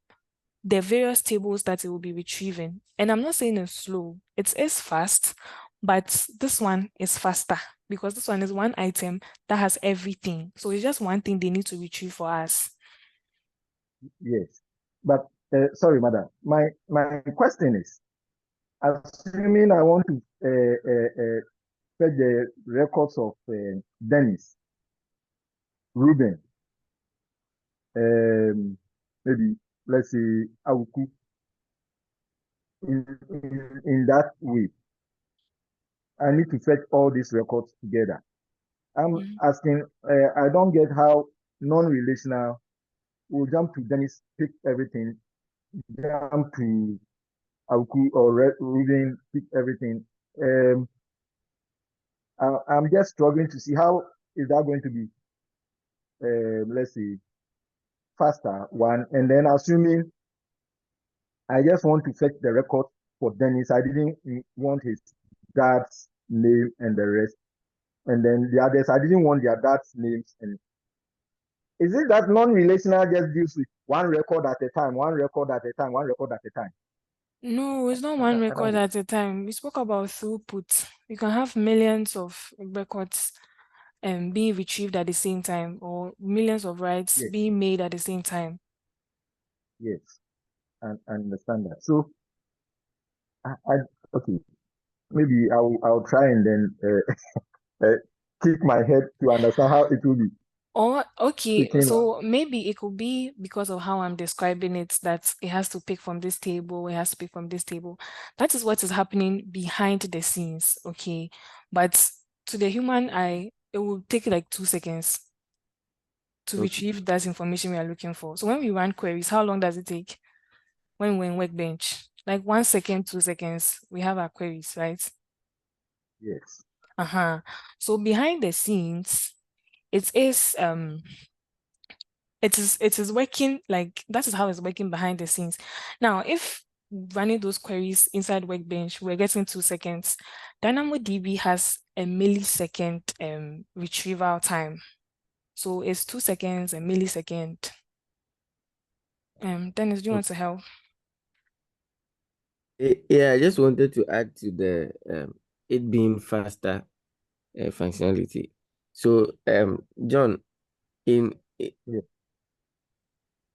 the various tables that it will be retrieving. And I'm not saying it's slow, it is fast, but this one is faster because this one is one item that has everything. So it's just one thing they need to retrieve for us. Yes. But sorry, madam. My question is, assuming I want to fetch the records of Dennis, Ruben, maybe let's say Awuku, in that way, I need to fetch all these records together. I'm asking, I don't get how non-relational will jump to Dennis, pick everything, jump to Awuku or Ruben, pick everything. I'm just struggling to see how is that going to be, let's say, faster one. And then assuming I just want to fetch the record for Dennis, I didn't want his dad's name and the rest. And then the others, I didn't want their dad's names. And is it that non-relational just deals with one record at a time, one record at a time, one record at a time? No, it's not one record at a time. We spoke about throughput. You can have millions of records being retrieved at the same time, or millions of writes Yes. being made at the same time. Yes, I understand that. So, okay, maybe I'll try and then kick my head to understand how it will be. Or, okay, Picking so maybe it could be because of how I'm describing it, that it has to pick from this table, it has to pick from this table. That is what is happening behind the scenes, okay? But to the human eye, it will take like 2 seconds to Okay. retrieve that information we are looking for. So when we run queries, how long does it take when we're in Workbench? Like 1 second, 2 seconds, we have our queries, right? Yes. So behind the scenes, it is working, like that is how it's working behind the scenes. Now, if running those queries inside Workbench, we're getting 2 seconds. DynamoDB has a millisecond retrieval time. So it's 2 seconds, a millisecond. Dennis, do you want to help? Yeah, I just wanted to add to the it being faster functionality. So, John, in Yeah.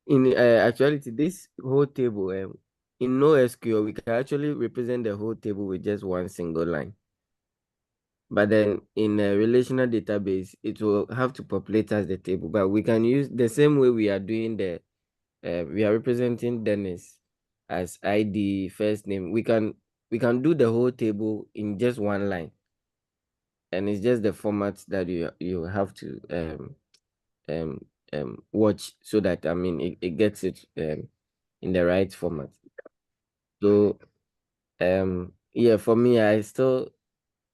in actuality, this whole table in NoSQL, we can actually represent the whole table with just one single line. But then in a relational database, it will have to populate as the table. But we can use the same way we are doing we are representing Dennis as ID, first name. We can do the whole table in just one line. And it's just the format that you have to watch so that it gets it in the right format. So yeah, for me, I still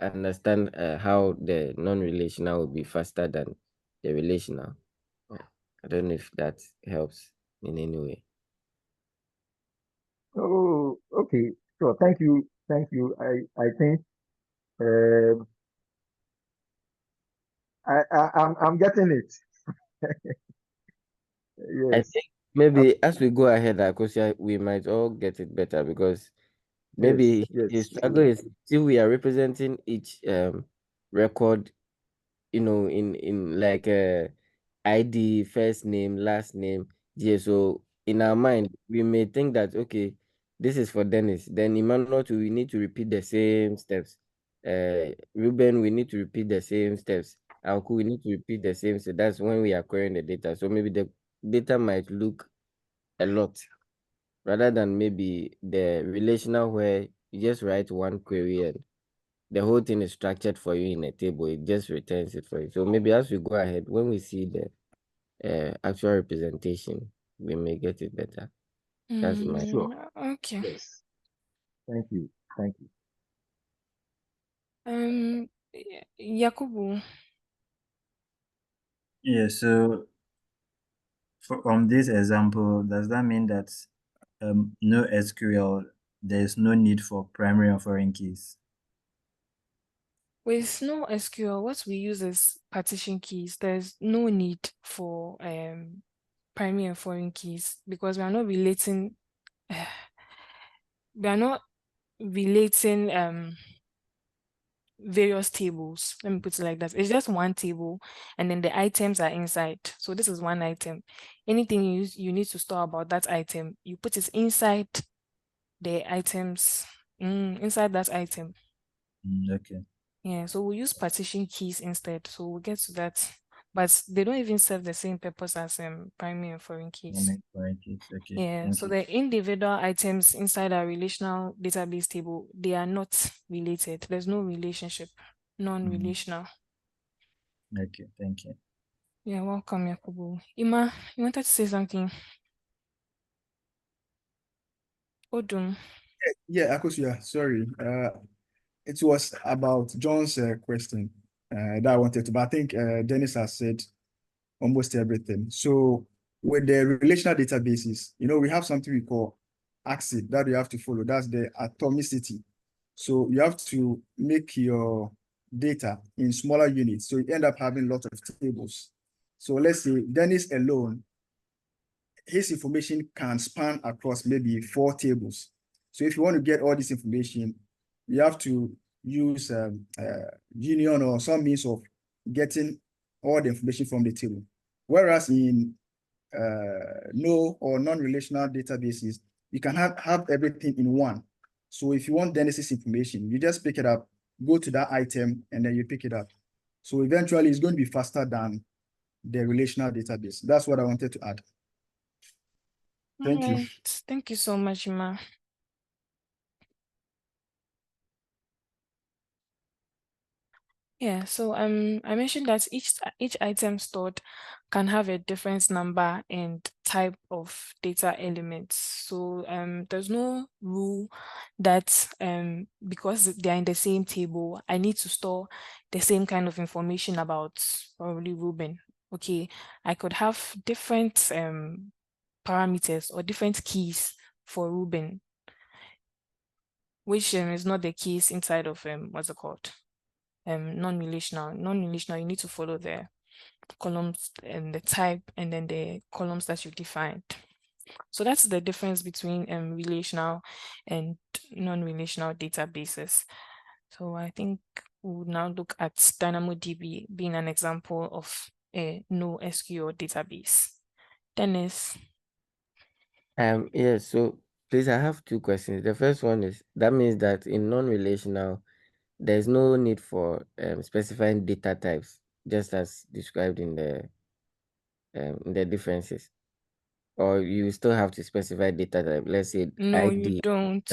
understand how the non-relational will be faster than the relational. I don't know if that helps in any way. Oh, okay. Sure. Thank you. Thank you. I think I'm getting it. I Yes. think maybe as we go ahead, Akosia, we might all get it better because maybe Yes. his struggle is still we are representing each record, in like a ID, first name, last name. Yeah, so in our mind, we may think that okay, this is for Dennis. Then Emmanuel, too, we need to repeat the same steps. Ruben, we need to repeat the same steps. Alku, we need to repeat the same. So that's when we are querying the data. So maybe the data might look a lot rather than maybe the relational where you just write one query and the whole thing is structured for you in a table. It just returns it for you. So maybe as we go ahead, when we see the actual representation, we may get it better. That's my Sure. Okay. Yes. Thank you. Thank you. Yakubu. Yeah, so from this example, does that mean that no SQL, there is no need for primary and foreign keys? With NoSQL, what we use is partition keys. There's no need for primary and foreign keys because we are not relating we are not relating various tables. Let me put it like that. It's just one table, and then the items are inside. So this is one item. Anything you need to store about that item, you put it inside the items, inside that item. Okay. Yeah, so we'll use partition keys instead. So we'll get to that. But they don't even serve the same purpose as primary and foreign keys. Okay. Yeah, Thank so you. the individual items inside our relational database table, they are not related. There's no relationship, non-relational. Okay, thank you. Yeah, welcome, Yakubu. Ima, you wanted to say something? Odum. Yeah, Akosia, sorry. It was about John's question that I wanted to, but I think Dennis has said almost everything. So with the relational databases, we have something we call axis that we have to follow. That's the atomicity. So you have to make your data in smaller units. So you end up having lots of tables. So let's say Dennis alone, his information can span across maybe 4 tables. So if you want to get all this information, you have to use union or some means of getting all the information from the table. Whereas in no or non-relational databases, you can have everything in one. So if you want Dennis's information, you just pick it up, go to that item, and then you pick it up. So eventually it's going to be faster than the relational database. That's what I wanted to add. Thank you. Thank you so much, Ima. Yeah, so I mentioned that each item stored can have a different number and type of data elements. So there's no rule that because they are in the same table, I need to store the same kind of information about probably Ruben. Okay, I could have different parameters or different keys for Ruben, which is not the case inside of what's it called? Non-relational. Non-relational, you need to follow the columns and the type and then the columns that you defined. So that's the difference between relational and non-relational databases. So I think we'll now look at DynamoDB being an example of a NoSQL database. Dennis. Yeah, so please, I have 2 questions. The first one is, that means that in non-relational, there's no need for specifying data types, just as described in the differences. Or you still have to specify data type. Let's say No, you ID. don't.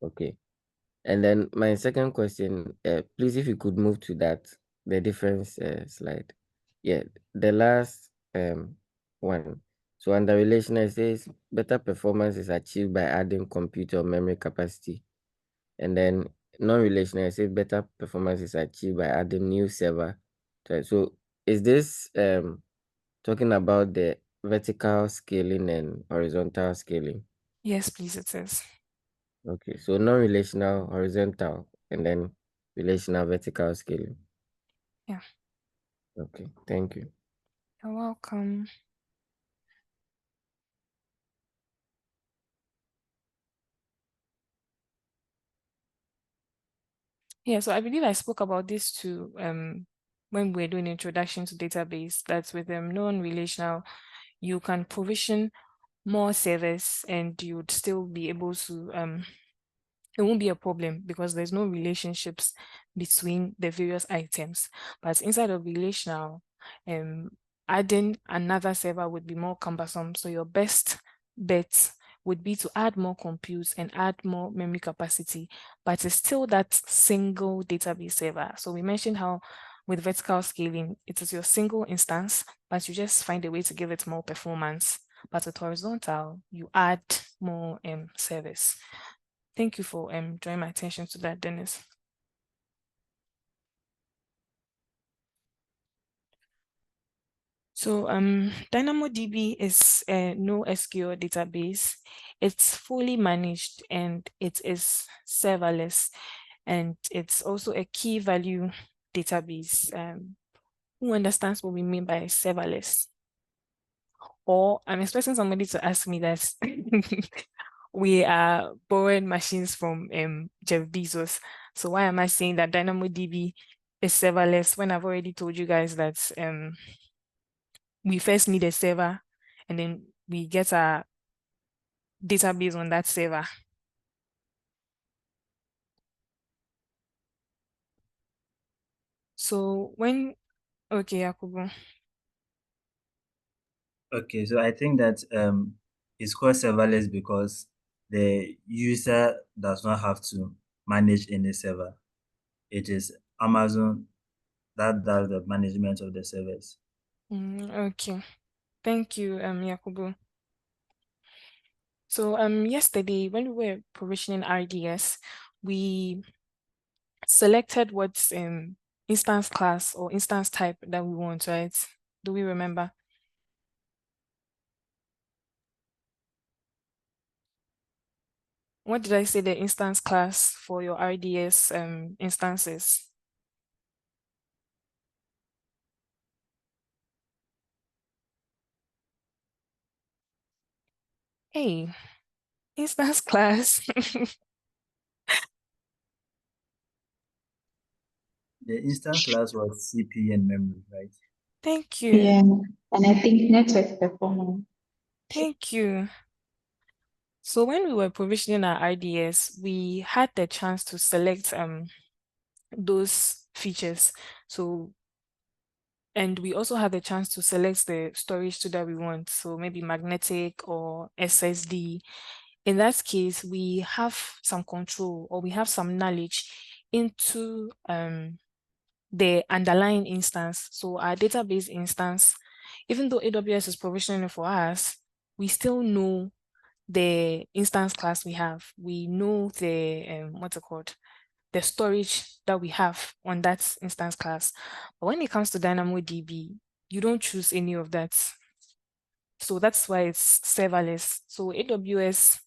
Okay. And then my second question, please, if you could move to the difference slide. Yeah, the last one. So under relational, it says better performance is achieved by adding computer or memory capacity. And then non-relational, it says better performance is achieved by adding new server. So is this talking about the vertical scaling and horizontal scaling? Yes, please, it is. Okay, so non-relational horizontal and then relational vertical scaling. Yeah. Okay, thank you. You're welcome. Yeah, so I believe I spoke about this too when we were doing introduction to database. That's with non-relational, you can provision more servers and you would still be able to it won't be a problem because there's no relationships between the various items. But inside of relational, adding another server would be more cumbersome. So your best bet would be to add more compute and add more memory capacity, but it's still that single database server. So we mentioned how with vertical scaling, it is your single instance, but you just find a way to give it more performance. But with horizontal, you add more servers. Thank you for drawing my attention to that, Dennis. So DynamoDB is a NoSQL database. It's fully managed and it is serverless, and it's also a key value database. Who understands what we mean by serverless? Or I'm expecting somebody to ask me that we are borrowing machines from Jeff Bezos. So why am I saying that DynamoDB is serverless when I've already told you guys that we first need a server and then we get our database on that server. So when, okay, Yakubu. Okay, so I think that it's called serverless because the user does not have to manage any server. It is Amazon that does the management of the servers. Okay, thank you, Yakubu. So yesterday when we were provisioning RDS, we selected what instance class or instance type that we want, right? Do we remember? What did I say the instance class for your RDS instances? Hey, instance class. The instance class was CPU and memory, right? Thank you. Yeah, and I think network performance. Thank you. So when we were provisioning our RDS, we had the chance to select those features. So, and we also had the chance to select the storage too that we want. So maybe magnetic or SSD. In that case, we have some control or we have some knowledge into the underlying instance. So our database instance, even though AWS is provisioning it for us, we still know the instance class we have. We know the what's it called? The storage that we have on that instance class. But when it comes to DynamoDB, you don't choose any of that. So that's why it's serverless. So AWS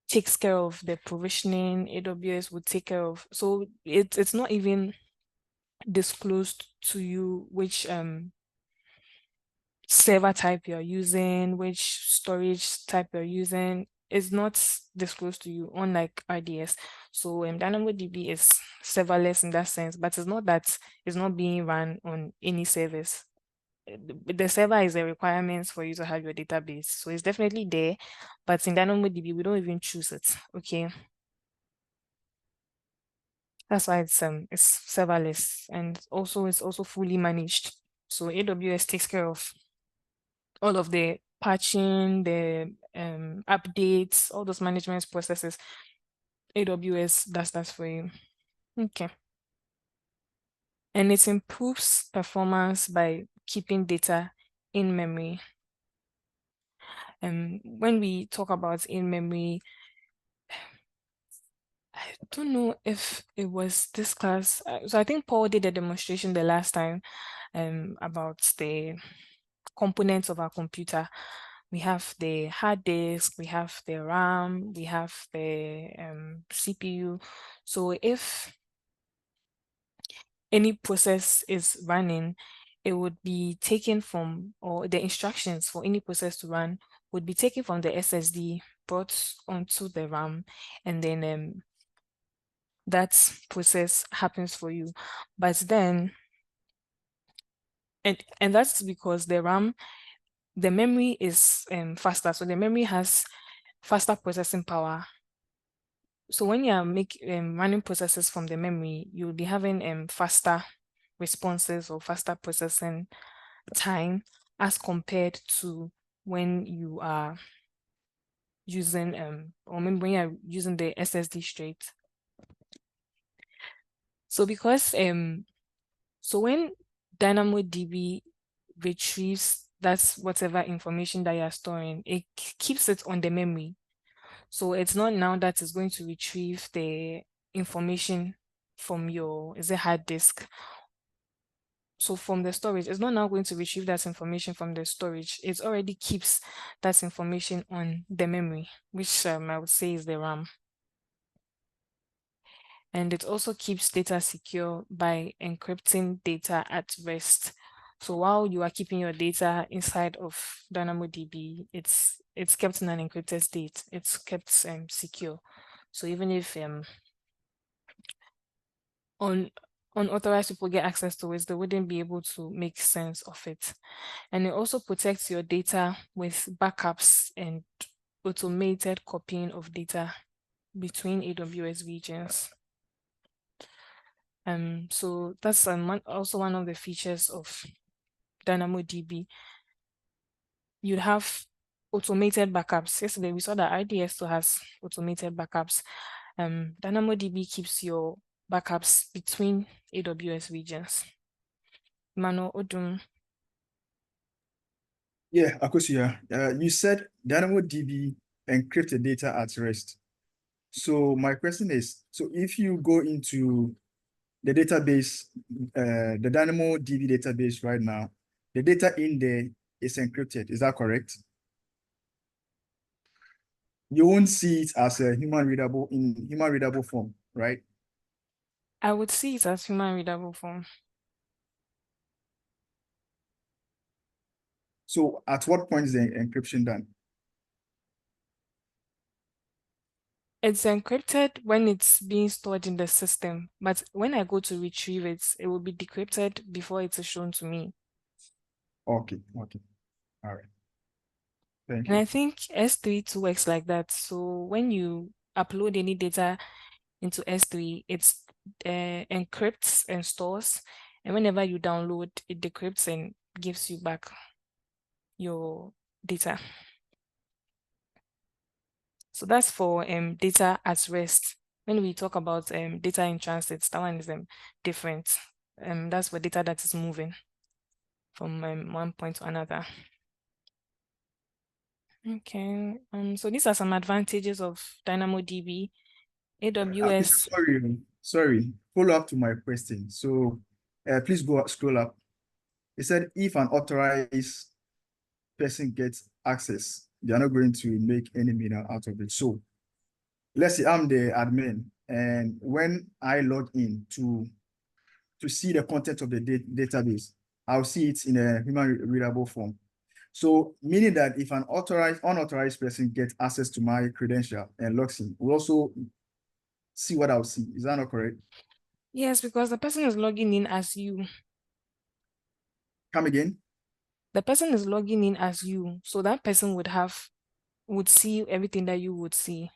takes care of the provisioning, AWS would take care of, so it's not even disclosed to you which server type you're using, which storage type you're using. Is not disclosed to you, unlike RDS. So DynamoDB is serverless in that sense, but it's not that it's not being run on any service. The server is a requirement for you to have your database. So it's definitely there, but in DynamoDB, we don't even choose it, okay? That's why it's serverless, and also it's also fully managed. So AWS takes care of all of the patching, the updates, all those management processes. AWS does that for you. Okay. And it improves performance by keeping data in memory. When we talk about in memory, I don't know if it was this class. So I think Paul did a demonstration the last time about the components of our computer. We have the hard disk, we have the RAM, we have the CPU. So if any process is running, it would be taken from, or the instructions for any process to run would be taken from the SSD, brought onto the RAM, and then that process happens for you. But then, and that's because the RAM, the memory is faster. So the memory has faster processing power. So when you are running processes from the memory, you'll be having faster responses or faster processing time as compared to when you are using or maybe when you're using the SSD straight. So because so when DynamoDB retrieves that's whatever information that you're storing, it keeps it on the memory. So it's not now that it's going to retrieve the information from your, is it hard disk? So from the storage, it's not now going to retrieve that information from the storage. It already keeps that information on the memory, which I would say is the RAM. And it also keeps data secure by encrypting data at rest. So while you are keeping your data inside of DynamoDB, it's kept in an encrypted state. It's kept secure. So even if unauthorized people get access to it, they wouldn't be able to make sense of it. And it also protects your data with backups and automated copying of data between AWS regions. So that's also one of the features of DynamoDB. You'd have automated backups. Yesterday we saw that RDS still has automated backups. DynamoDB keeps your backups between AWS regions. Mano Odum. Yeah, Akosia, you said DynamoDB encrypted data at rest. So my question is, so if you go into the database, the DynamoDB database right now, the data in there is encrypted. Is that correct? You won't see it as a human readable form, right? I would see it as human readable form. So at what point is the encryption done? It's encrypted when it's being stored in the system, but when I go to retrieve it, it will be decrypted before it is shown to me. Okay, all right. Thank And you. I think S3 too works like that. So when you upload any data into S3, it encrypts and stores, and whenever you download, it decrypts and gives you back your data. So that's for data at rest. When we talk about data in transit, that one is different. That's for data that is moving from one point to another. Okay. So these are some advantages of DynamoDB. AWS. Sorry. Follow up to my question. So please scroll up. It said if an authorized person gets access, they are not going to make any meaning out of it. So let's say I'm the admin, and when I log in to see the content of the database, I'll see it in a human readable form. So meaning that if an unauthorized person gets access to my credential and logs in, we'll also see what I'll see. Is that not correct? Yes, because the person is logging in as you. Come again? The person is logging in as you, so that person would see everything that you would see.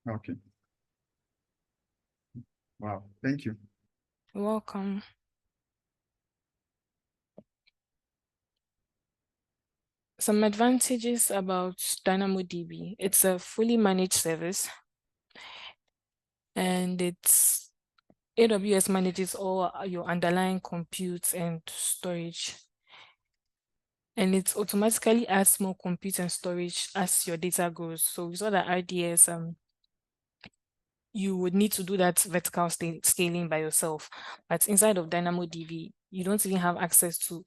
Okay. Wow, thank you. You're welcome. Some advantages about DynamoDB. It's a fully managed service, and it's AWS manages all your underlying compute and storage. And it automatically adds more compute and storage as your data grows. So we saw that RDS, you would need to do that vertical scaling by yourself. But inside of DynamoDB, you don't even have access to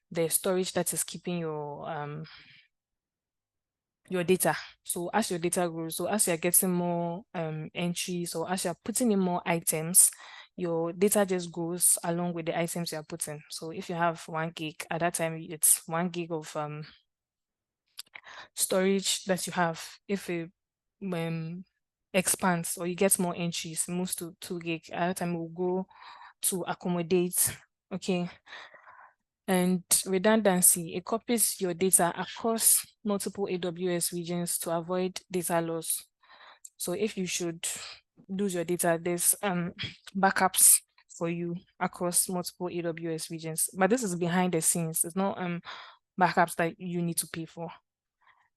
the storage that is keeping your data. So as your data grows, so as you're getting more entries, or as you're putting in more items, your data just goes along with the items you're putting. So if you have 1 gig, at that time, it's 1 gig of storage that you have. If it expands or you get more entries, moves to 2 gig, at that time it will go to accommodate, okay. And redundancy, it copies your data across multiple AWS regions to avoid data loss. So if you should lose your data, there's backups for you across multiple AWS regions. But this is behind the scenes. It's not backups that you need to pay for.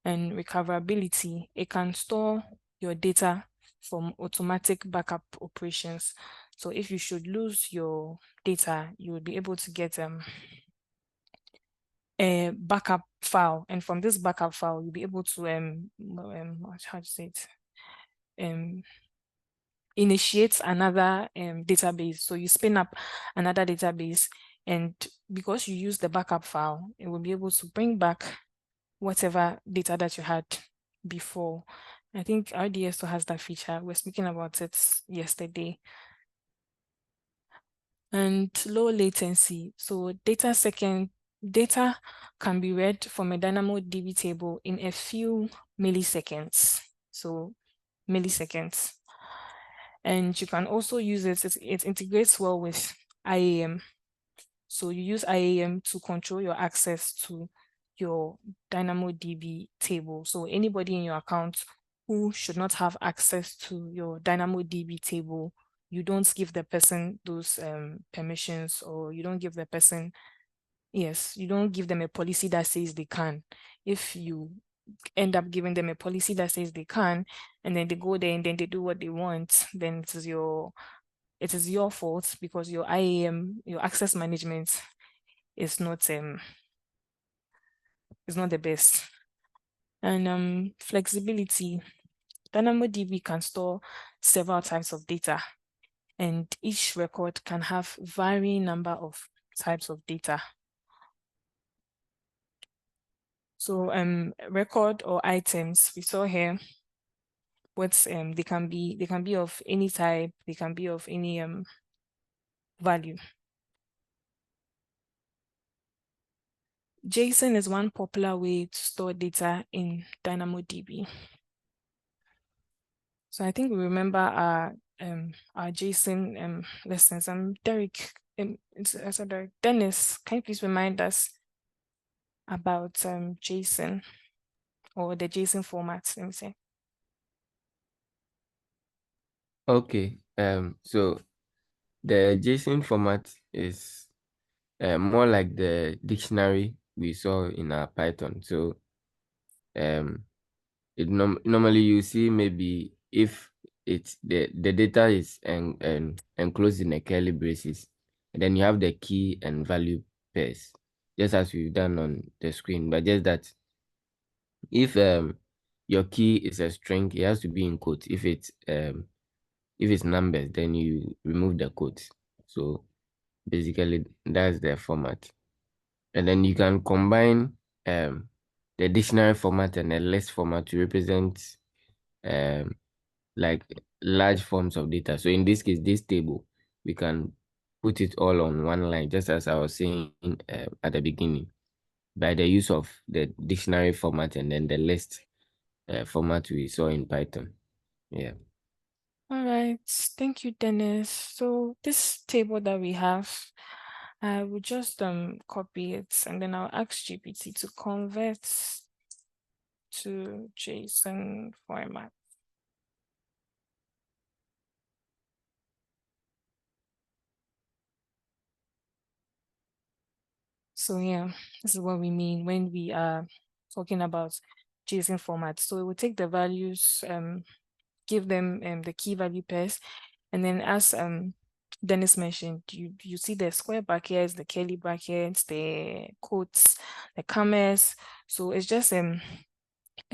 And recoverability, it can store your data from automatic backup operations. So if you should lose your data, you will be able to get a backup file, and from this backup file you'll be able to how to say it, initiate another database. So you spin up another database, and because you use the backup file, it will be able to bring back whatever data that you had before. I think RDS has that feature. We're speaking about it yesterday. and low latency. So data can be read from a DynamoDB table in a few milliseconds. So milliseconds. And you can also use it integrates well with IAM. So you use IAM to control your access to your DynamoDB table. So anybody in your account who should not have access to your DynamoDB table, you don't give the person those permissions, or you don't give the person, yes, you don't give them a policy that says they can. If you end up giving them a policy that says they can, and then they go there and then they do what they want, then it is your fault, because your IAM, your access management is not the best. And flexibility. DynamoDB can store several types of data, and each record can have varying number of types of data. So record or items we saw here, they can be of any type, they can be of any value. JSON is one popular way to store data in DynamoDB. So I think we remember our JSON lessons. Derek, Dennis, can you please remind us about JSON, or the JSON format, let me say. Okay. So the JSON format is more like the dictionary we saw in our Python. So normally you see, maybe if it's the data is enclosed in a curly braces, and then you have the key and value pairs, just as we've done on the screen, but just that if your key is a string, it has to be in quotes. If it's numbers, then you remove the quotes. So basically that's the format. And then you can combine the dictionary format and the list format to represent like large forms of data. So in this case, this table, we can put it all on one line, just as I was saying at the beginning, by the use of the dictionary format and then the list format we saw in Python. Yeah. All right, thank you, Dennis. So this table that we have, I will just copy it, and then I'll ask GPT to convert to JSON format. So yeah, this is what we mean when we are talking about JSON format. So it will take the values, give them the key value pairs, and then as Dennis mentioned, you see the square brackets, the curly brackets, the quotes, the commas. So it's just a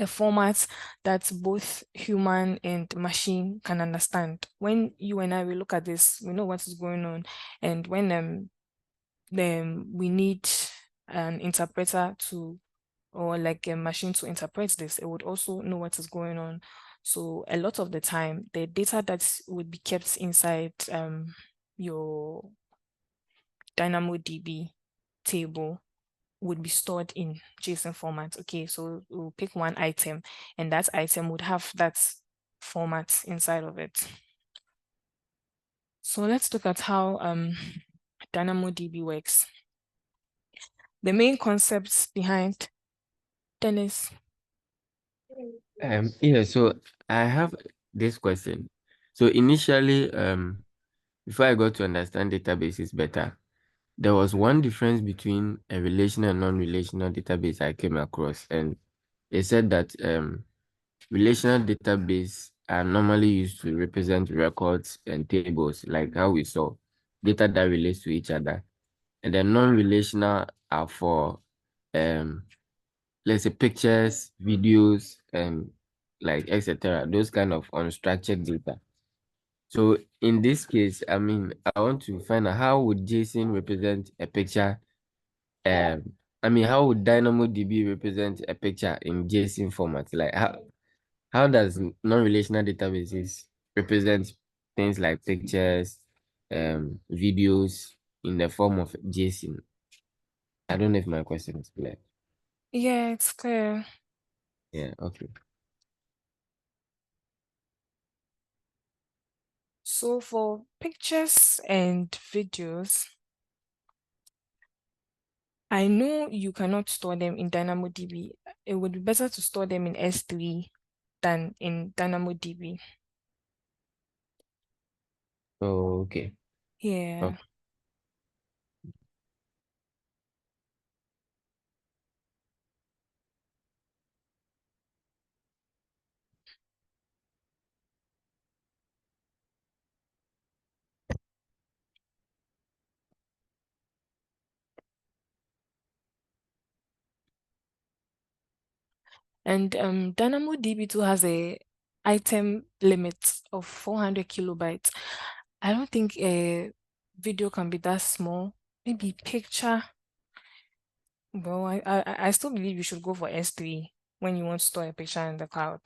format that both human and machine can understand. When you and I will look at this, we know what is going on, and when then we need an interpreter to, or like a machine to interpret this, it would also know what is going on. So a lot of the time, the data that would be kept inside your DynamoDB table would be stored in JSON format. Okay, so we'll pick one item, and that item would have that format inside of it. So let's look at how DynamoDB works. The main concepts behind, Dennis. Yeah, so I have this question. So initially, before I got to understand databases better, there was one difference between a relational and non-relational database I came across, and it said that relational database are normally used to represent records and tables, like how we saw, data that relates to each other. And then non-relational are for let's say pictures, videos, and like etc. Those kind of unstructured data. So in this case, I mean, I want to find out how would JSON represent a picture. I mean, how would DynamoDB represent a picture in JSON format? Like how does non-relational databases represent things like pictures videos in the form of JSON. I don't know if my question is clear. Yeah, it's clear. Yeah, okay. So for pictures and videos, I know you cannot store them in DynamoDB. It would be better to store them in S3 than in DynamoDB. Oh, okay. Yeah. Okay. And DynamoDB too has a item limit of 400 kilobytes. I don't think a video can be that small. Maybe picture. Well, I still believe you should go for S3 when you want to store a picture in the cloud.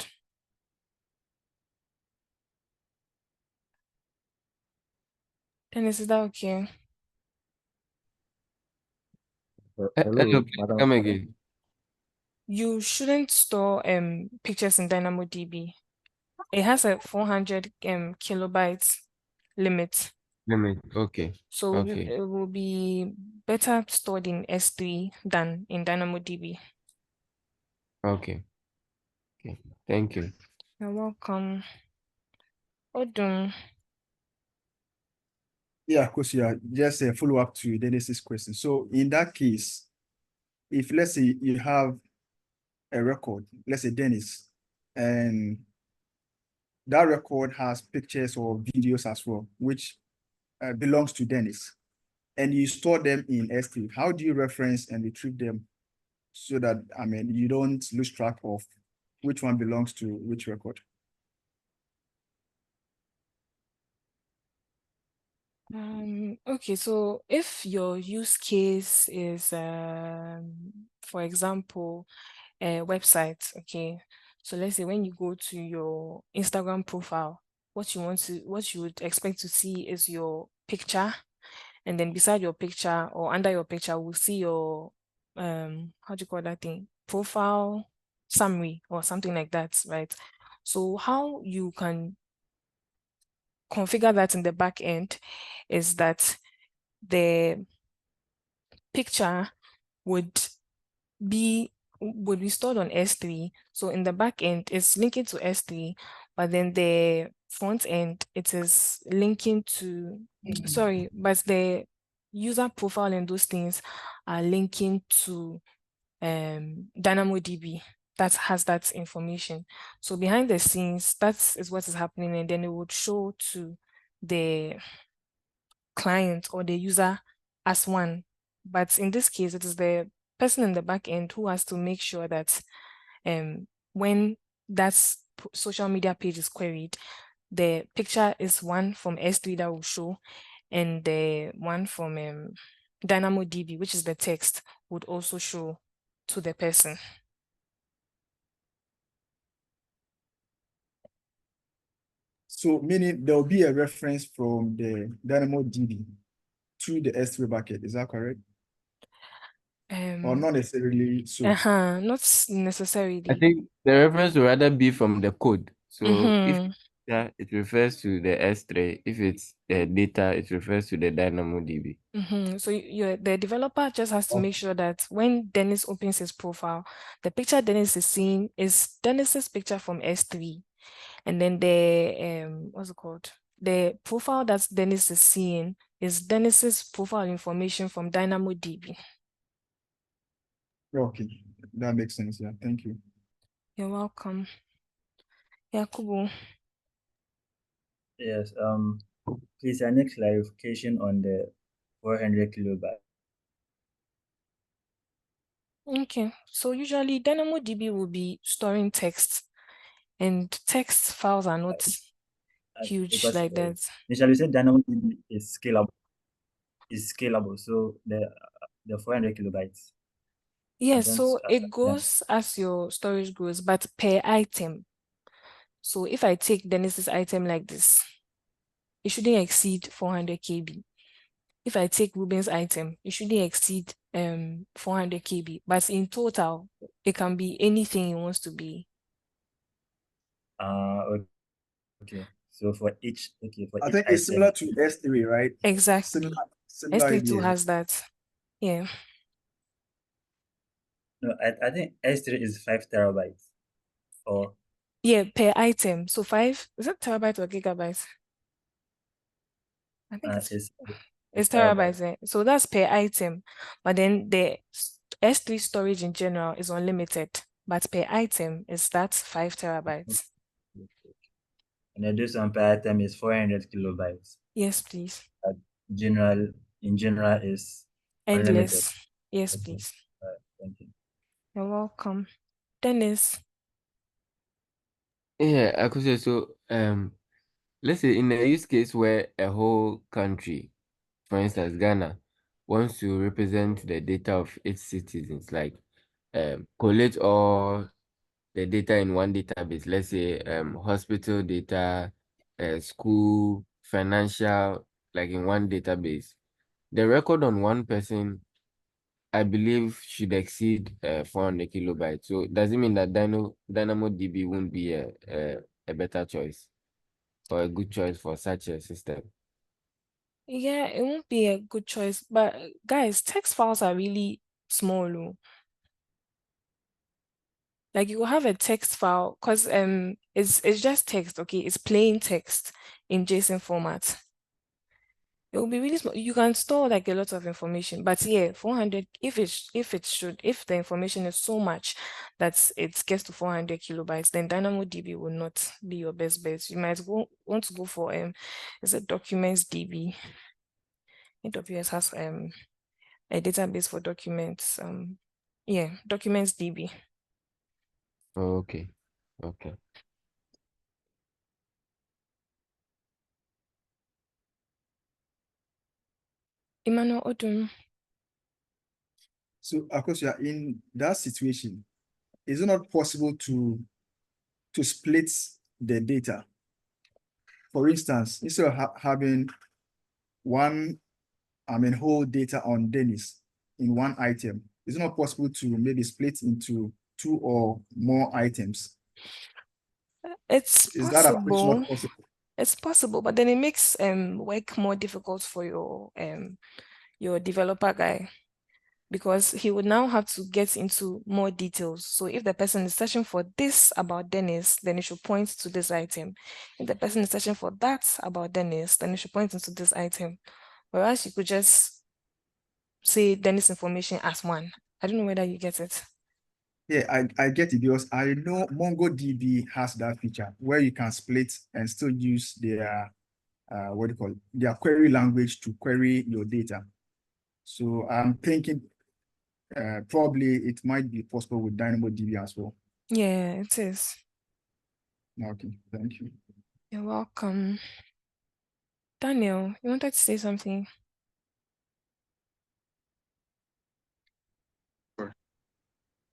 Dennis, is that okay? Hello, madam. Come again. You shouldn't store pictures in DynamoDB. It has a 400 kilobytes limit. Limit. Okay. So Okay. it will be better stored in S3 than in DynamoDB. Okay. Okay. Thank you. You're welcome. Odun. Yeah, Kosia, just a follow-up to Dennis's question. So in that case, if let's say you have a record, let's say Dennis, and that record has pictures or videos as well, which belongs to Dennis, and you store them in S3, how do you reference and retrieve them so that, I mean, you don't lose track of which one belongs to which record? Okay, so if your use case is, for example, a website, okay. So let's say when you go to your Instagram profile, what you would expect to see is your picture, and then beside your picture or under your picture, we'll see your how do you call that thing? Profile summary or something like that, right? So how you can configure that in the back end is that the picture would be stored on S3. So in the back end, it's linking to S3, but then the front end, it is linking to, sorry, but the user profile and those things are linking to DynamoDB that has that information. So behind the scenes, that is what is happening, and then it would show to the client or the user as one. But in this case, it is the person in the back end who has to make sure that when that social media page is queried, the picture is one from S3 that will show, and the one from DynamoDB, which is the text, would also show to the person. So meaning there will be a reference from the DynamoDB to the S3 bucket, is that correct? Or not necessarily so? Not I necessarily. think the reference will rather be from the code. So if Mhm. yeah, it refers to the S3. If it's data, it refers to the DynamoDB. So the developer just has to make sure that when Dennis opens his profile, the picture Dennis is seeing is Dennis's picture from S3, and then the what's it called? The profile that Dennis is seeing is Dennis's profile information from DynamoDB. Okay, that makes sense. Yeah, thank you. You're welcome. Yakubu. Yes, please, I need clarification on the 400 kilobyte. Okay, so usually DynamoDB will be storing text, and text files are not huge Because like that. initially you said DynamoDB is scalable, so the 400 kilobytes. Yes, so it goes as your storage grows, but per item. So if I take Dennis's item like this, it shouldn't exceed 400 KB. If I take Ruben's item, it shouldn't exceed 400 KB, but in total, it can be anything it wants to be. Okay. So for each I think it's similar to S3, right? Exactly. Similar S3 idea. too has that. Yeah. No, I think S3 is 5 terabytes. Or Yeah, per item. So 5, is it terabyte or gigabyte? I think it's terabytes. So that's per item. But then the S3 storage in general is unlimited. But per item is that 5 terabytes. and then this one per item is 400 kilobytes. Yes, please. In general is unlimited. Endless. Yes, Okay. please. Thank you. You're welcome. Dennis. Yeah, I could say so. Let's say in a use case where a whole country, for instance, Ghana, wants to represent the data of its citizens, like collate all the data in one database. Let's say hospital data, school, financial, like in one database. The record on one person, I believe, should exceed 400 kilobytes. So does it mean that DynamoDB won't be a better choice or a good choice for such a system? Yeah, it won't be a good choice. But guys, text files are really small. Oh. Like you will have a text file because it's just text, okay? It's plain text in JSON format. It will be really small. You can store like a lot of information, but yeah, 400, if the information is so much that it gets to 400 kilobytes, then DynamoDB will not be your best bet. You might want to go for is it Documents DB? AWS has a database for documents. Yeah, Documents DB. Okay. Okay. Emmanuel Odun. So, of course, you are in that situation. Is it not possible to split the data? For instance, instead of having one, whole data on Dennis in one item, is it not possible to maybe split into 2 or more items? It's Is that approach possible. not possible? It's possible, but then it makes work more difficult for your developer guy, because he would now have to get into more details. So if the person is searching for this about Dennis, then it should point to this item. If the person is searching for that about Dennis, then it should point into this item. Whereas you could just say Dennis information as one. I don't know whether you get it. Yeah, I get it, because I know MongoDB has that feature where you can split and still use their their query language to query your data. So I'm thinking probably it might be possible with DynamoDB as well. Yeah, it is. Okay, thank you. You're welcome. Daniel, you wanted to say something?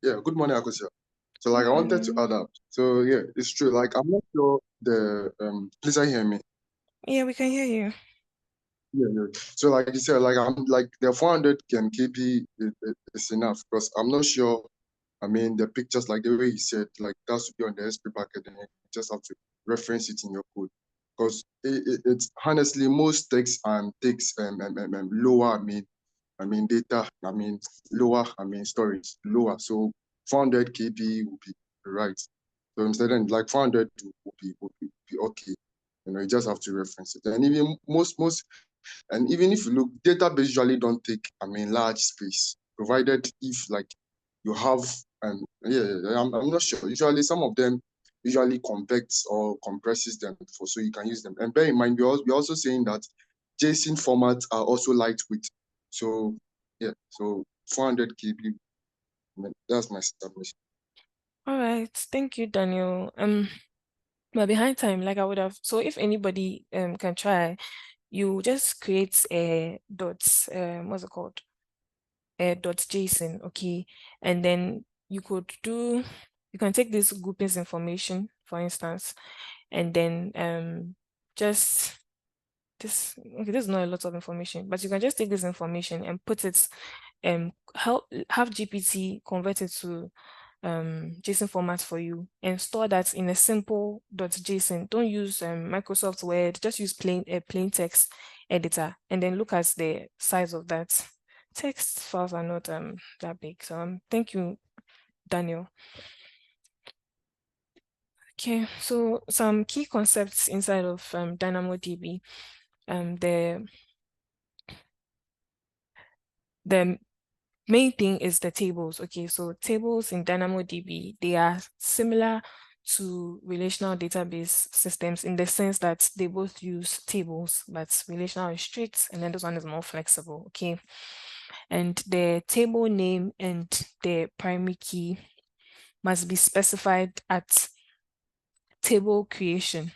Yeah, good morning, Akosia. So like I wanted to add up. So yeah, it's true. Like I'm not sure please I hear me. Yeah, we can hear you. Yeah. So like you said, like I'm like the 400 KB is enough, because I'm not sure. I mean the pictures, like the way you said, like that should be on the SP packet, and you just have to reference it in your code. Because it's honestly most text takes lower, data, lower, storage, lower. So 400 KB would be right. So instead, then like 400 would be okay. You just have to reference it. And even even if you look, database usually don't take, large space, provided if like you have, I'm not sure. Usually some of them usually convects or compresses them so you can use them. And bear in mind, we're also saying that JSON formats are also lightweight. So yeah, so 400 KB, that's my submission. All right, thank you, Daniel. But behind time, like I would have, so if anybody can try, you just create a what's it called? A .json, okay? And then you can take this groupings information, for instance, and then just this is not a lot of information, but you can just take this information and put it, have GPT convert it to JSON format for you and store that in a simple .json. Don't use Microsoft Word, just use plain text editor, and then look at the size of that. Text files are not that big. So thank you, Daniel. Okay, so some key concepts inside of DynamoDB. The main thing is the tables. Okay, so tables in DynamoDB, they are similar to relational database systems in the sense that they both use tables, but relational is strict, and then this one is more flexible. Okay, and the table name and the primary key must be specified at table creation.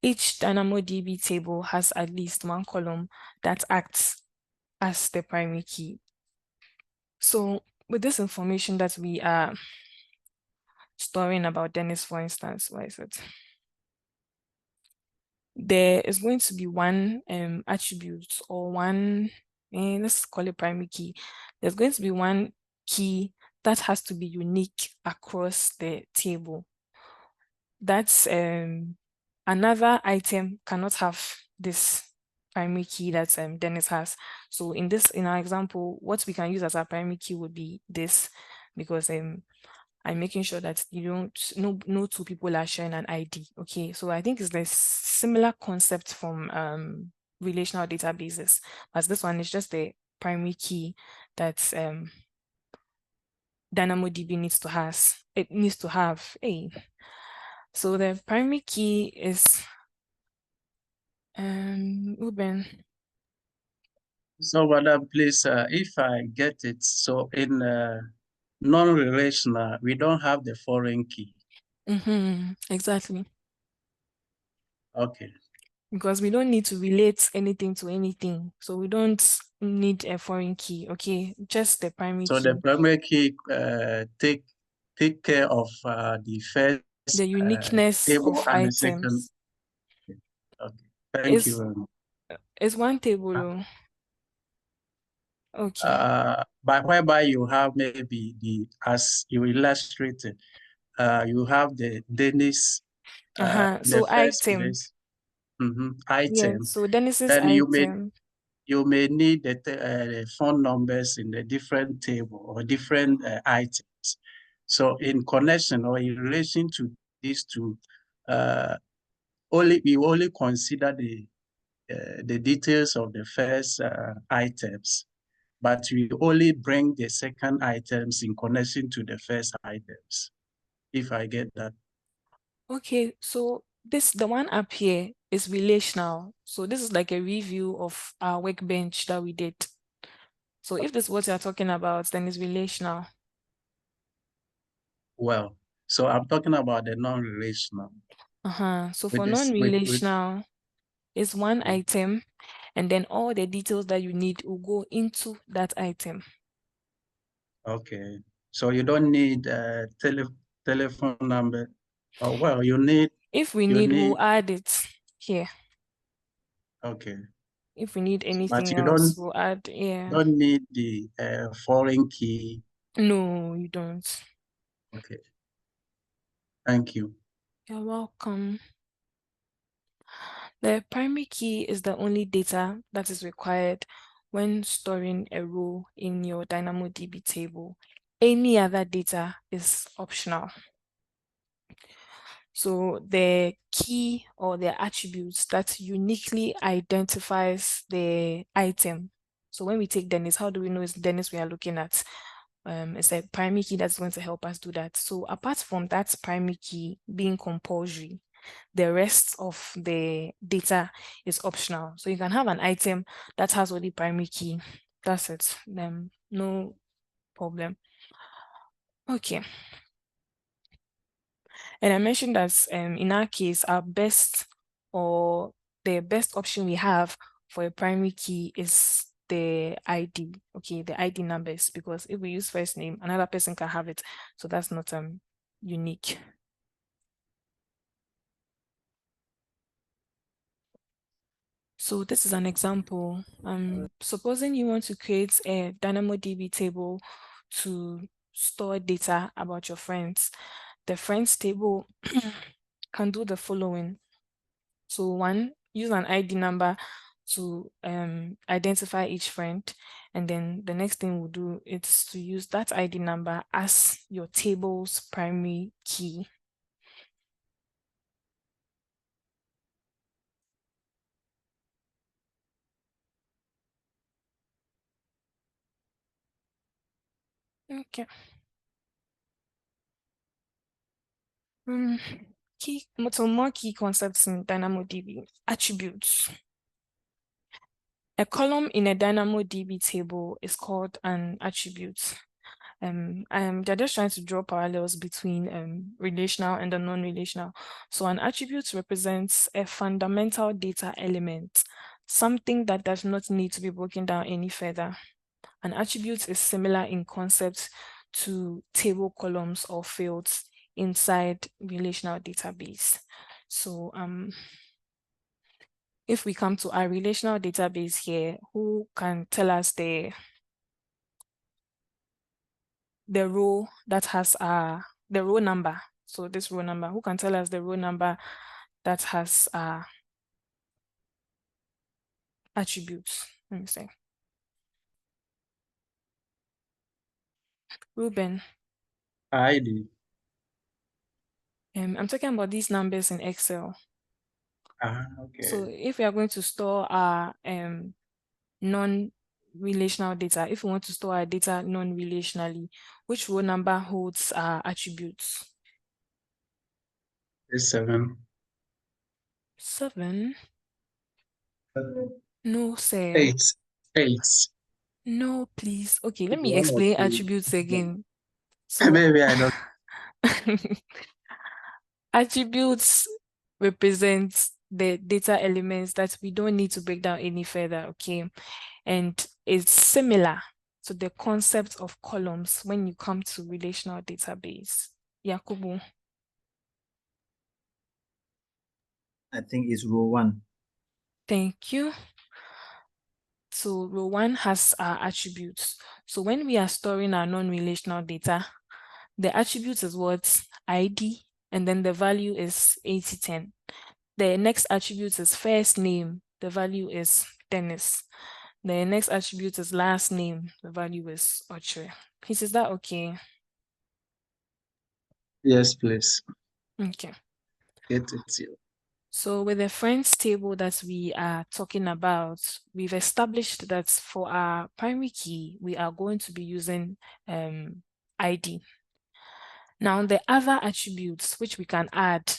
Each DynamoDB table has at least one column that acts as the primary key. So with this information that we are storing about Dennis, for instance, why is it? There is going to be one attribute or one, let's call it primary key. There's going to be one key that has to be unique across the table. That's another item cannot have this primary key that Dennis has. So in our example, what we can use as our primary key would be this, because I'm making sure that no two people are sharing an ID. Okay, so I think it's the similar concept from relational databases, as this one is just the primary key that DynamoDB needs to have. So the primary key is Ruben. So, madam, please, if I get it, so in non-relational, we don't have the foreign key. Exactly. Okay. Because we don't need to relate anything to anything. So we don't need a foreign key, okay? Just the primary key. So the primary key take care of the first the uniqueness table of and the items. second. Okay. Thank you very much. It's one table. Okay. But whereby you have maybe as you illustrated, you have the Dennis, So the first item. place, item. Yes, so Dennis's Then item. you may need the phone numbers in the different table or different items. So in connection or in relation to these two, we only consider the details of the first items, but we only bring the second items in connection to the first items, if I get that. Okay, so the one up here is relational. So this is like a review of our workbench that we did. So if this is what you're talking about, then it's relational. Well, so I'm talking about the non-relational. So for non-relational, it's one item, and then all the details that you need will go into that item. Okay, so you don't need a telephone number. Oh, well, you need. If we need, we'll add it here. Okay. If we need anything but you else, we'll add, don't need the foreign key. No, you don't. Okay. Thank you. You're welcome. The primary key is the only data that is required when storing a row in your DynamoDB table. Any other data is optional. So the key or the attributes that uniquely identifies the item. So when we take Dennis, how do we know it's Dennis we are looking at? It's a primary key that's going to help us do that. So apart from that primary key being compulsory, the rest of the data is optional. So you can have an item that has only primary key. That's it. No problem. Okay. And I mentioned that in our case, our best or the best option we have for a primary key is the ID, okay, the ID numbers, because if we use first name, another person can have it. So that's not unique. So this is an example. Supposing you want to create a DynamoDB table to store data about your friends. The friends table can do the following. So one, use an ID number to identify each friend. And then the next thing we'll do is to use that ID number as your table's primary key. Okay. More key concepts in DynamoDB. Attributes. A column in a DynamoDB table is called an attribute. They're just trying to draw parallels between relational and the non-relational. So an attribute represents a fundamental data element, something that does not need to be broken down any further. An attribute is similar in concept to table columns or fields inside relational database. So if we come to our relational database here, who can tell us the row that has the row number? So this row number, who can tell us the row number that has attributes? Let me see. Ruben. ID. I'm talking about these numbers in Excel. Okay. So if we are going to store our non-relational data, if we want to store our data non-relationally, which row number holds our attributes? It's 7. 7? No, sir. 8. 8. No, please. Okay, let me One or explain two. attributes again. So Maybe I don't. attributes represent the data elements that we don't need to break down any further, okay? And it's similar to the concept of columns when you come to relational database. Yakubu. I think it's row 1. Thank you. So row 1 has our attributes. So when we are storing our non-relational data, the attribute is what? ID, and then the value is 8010. The next attribute is first name, the value is Dennis. The next attribute is last name, the value is Oche. Please, is that okay? Yes, please. Okay. Get it here. So with the friends table that we are talking about, we've established that for our primary key, we are going to be using ID. Now, the other attributes which we can add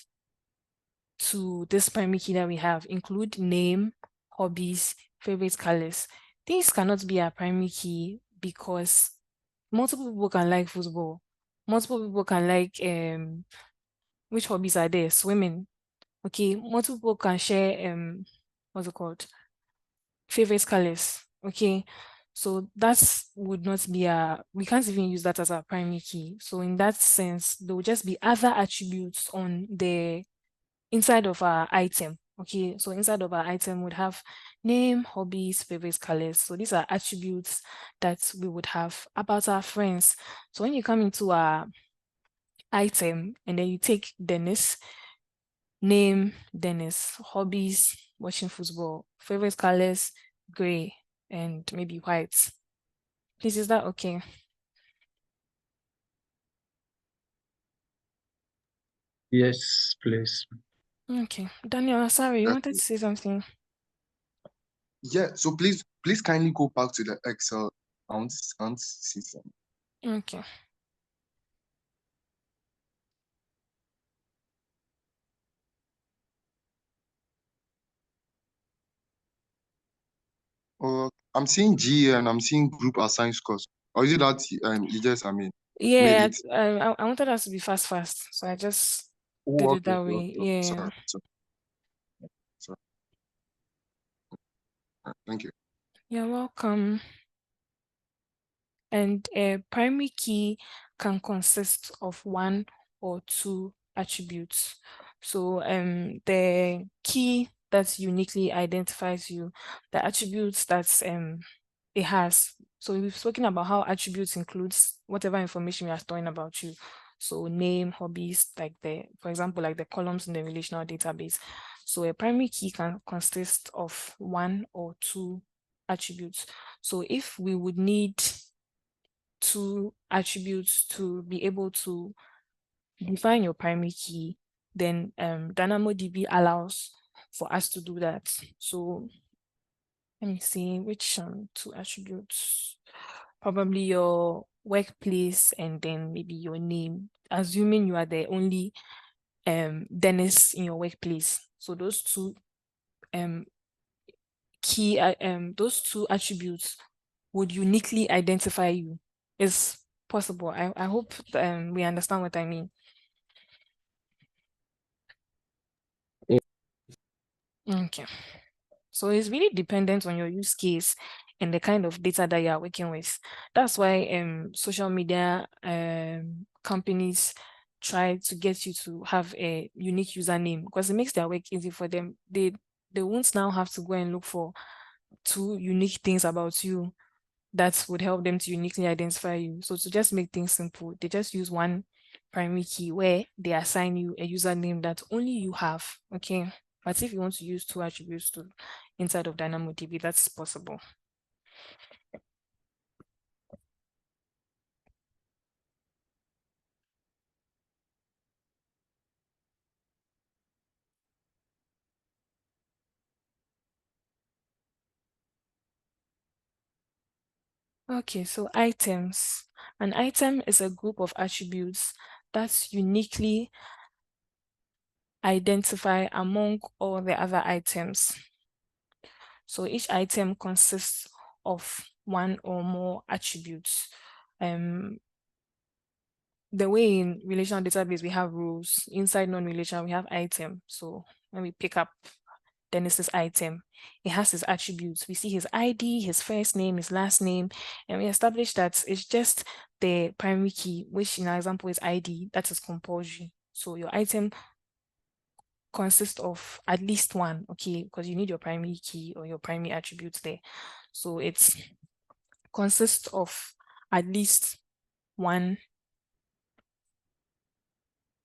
to this primary key that we have include name, hobbies, favorite colors. These cannot be our primary key because multiple people can like football. Multiple people can like, which hobbies are there? Swimming. Okay, multiple people can share, what's it called? Favorite colors. Okay, so that would not be we can't even use that as our primary key. So in that sense, there will just be other attributes on the inside of our item. Okay, so inside of our item would have name, hobbies, favorite colors. So these are attributes that we would have about our friends. So when you come into our item and then you take Dennis, name Dennis, hobbies, watching football, favorite colors, gray, and maybe white. Please, is that okay? Yes, please. Okay. Daniel, sorry, you wanted to say something? Yeah, so please kindly go back to the Excel and see some. Okay. I'm seeing G and I'm seeing group assigned scores. Or is it that you just made Yeah, it? I wanted us to be fast, so I just did it that way. Yeah. Sorry. Thank you. You're welcome. And a primary key can consist of 1 or 2 attributes. So the key that uniquely identifies you, the attributes that it has. So we've spoken about how attributes includes whatever information we are storing about you. So name, hobbies, like for example, like the columns in the relational database. So a primary key can consist of 1 or 2 attributes. So if we would need 2 attributes to be able to define your primary key, then DynamoDB allows for us to do that. So let me see which 2 attributes. Probably your workplace and then maybe your name, assuming you are the only Dennis in your workplace. So those 2 those 2 attributes would uniquely identify you. It's possible. I hope we understand what I mean. Okay. So it's really dependent on your use case and the kind of data that you are working with. That's why social media companies try to get you to have a unique username, because it makes their work easy for them. They won't now have to go and look for 2 unique things about you that would help them to uniquely identify you. So to just make things simple, they just use one primary key where they assign you a username that only you have. Okay. But if you want to use 2 attributes inside of DynamoDB, that's possible. Okay, so items. An item is a group of attributes that's uniquely identify among all the other items. So each item consists of 1 or more attributes. The way in relational database we have rows, inside non-relational we have item. So when we pick up Dennis's item, it has his attributes. We see his ID, his first name, his last name, and we establish that it's just the primary key, which in our example is ID, that is compulsory. So your item consists of at least 1, okay, because you need your primary key or your primary attributes there. So it's consists of at least one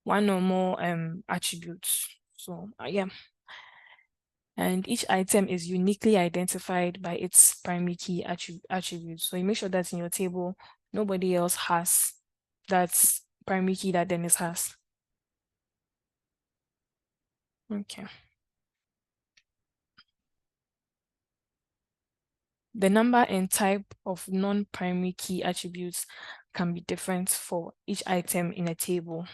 or more attributes. So yeah. And each item is uniquely identified by its primary key attribute. So you make sure that in your table, nobody else has that primary key that Dennis has. Okay. The number and type of non-primary key attributes can be different for each item in a table.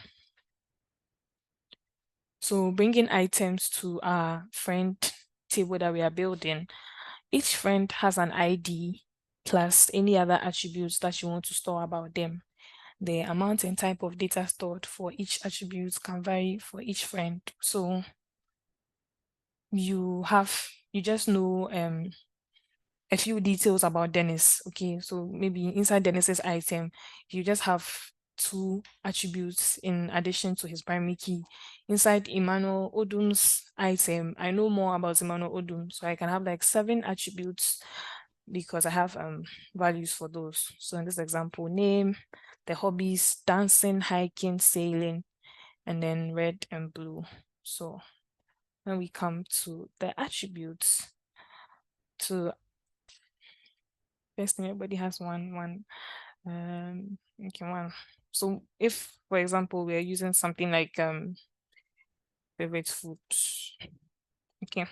So bringing items to our friend table that we are building, each friend has an ID plus any other attributes that you want to store about them. The amount and type of data stored for each attribute can vary for each friend. So you just know a few details about Dennis. Okay, so maybe inside Dennis's item, you just have 2 attributes in addition to his primary key. Inside Emmanuel Odum's item, I know more about Emmanuel Odum, so I can have like 7 attributes because I have values for those. So in this example, name, the hobbies, dancing, hiking, sailing, and then red and blue. So when we come to the attributes, to first thing, everybody has one. Okay, one. So if, for example, we are using something like favorite food, okay,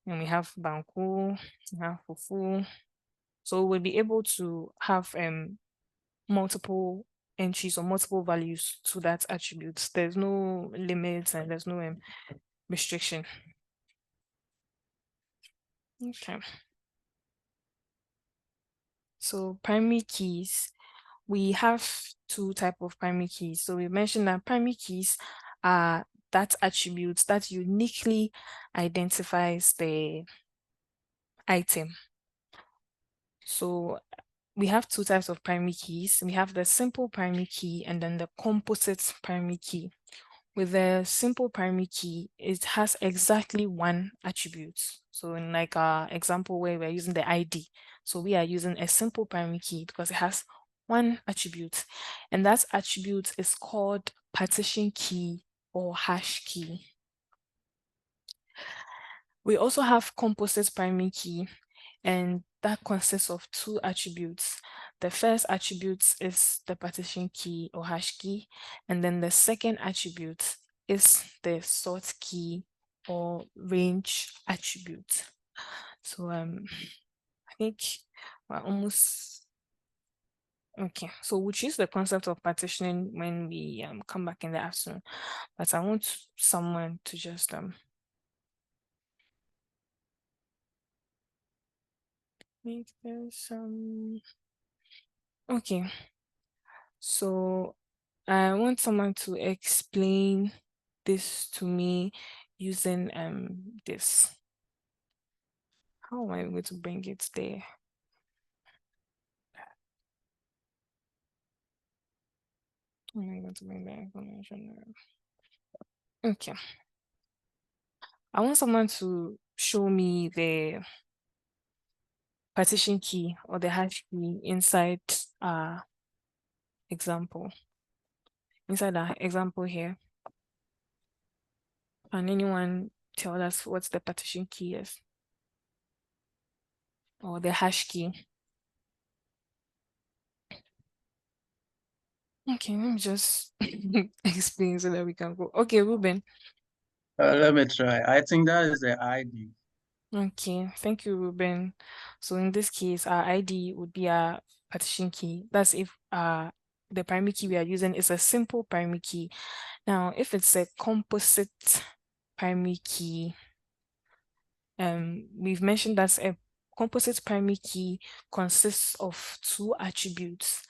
and we have banku, we have fufu, so we'll be able to have multiple entries or multiple values to that attribute. There's no limits and there's no restriction. Okay. So primary keys, we have 2 types of primary keys. So we mentioned that primary keys are that attribute that uniquely identifies the item. So we have 2 types of primary keys. We have the simple primary key and then the composite primary key. with the simple primary key, it has exactly one attribute. So in like our example where we're using the ID, so we are using a simple primary key because it has one attribute, and that attribute is called partition key or hash key. We also have composite primary key, and that consists of two attributes. The first attribute is the partition key or hash key, and then the second attribute is the sort key or range attribute. So I think we're almost okay. So we'll choose the concept of partitioning when we come back in the afternoon, but I want someone to just make this okay. So I want someone to explain this to me using this. How am I going to bring it there? How am I going to bring the information there? Okay. I want someone to show me the partition key or the hash key inside example. Inside our example here. Can anyone tell us what the partition key is? Or the hash key? Okay, let me just explain so that we can go. Okay, Ruben. Let me try. I think that is the ID. Okay, thank you, Ruben. So in this case, our ID would be our partition key. That's if the primary key we are using is a simple primary key. Now, if it's a composite primary key, we've mentioned that a composite primary key consists of two attributes.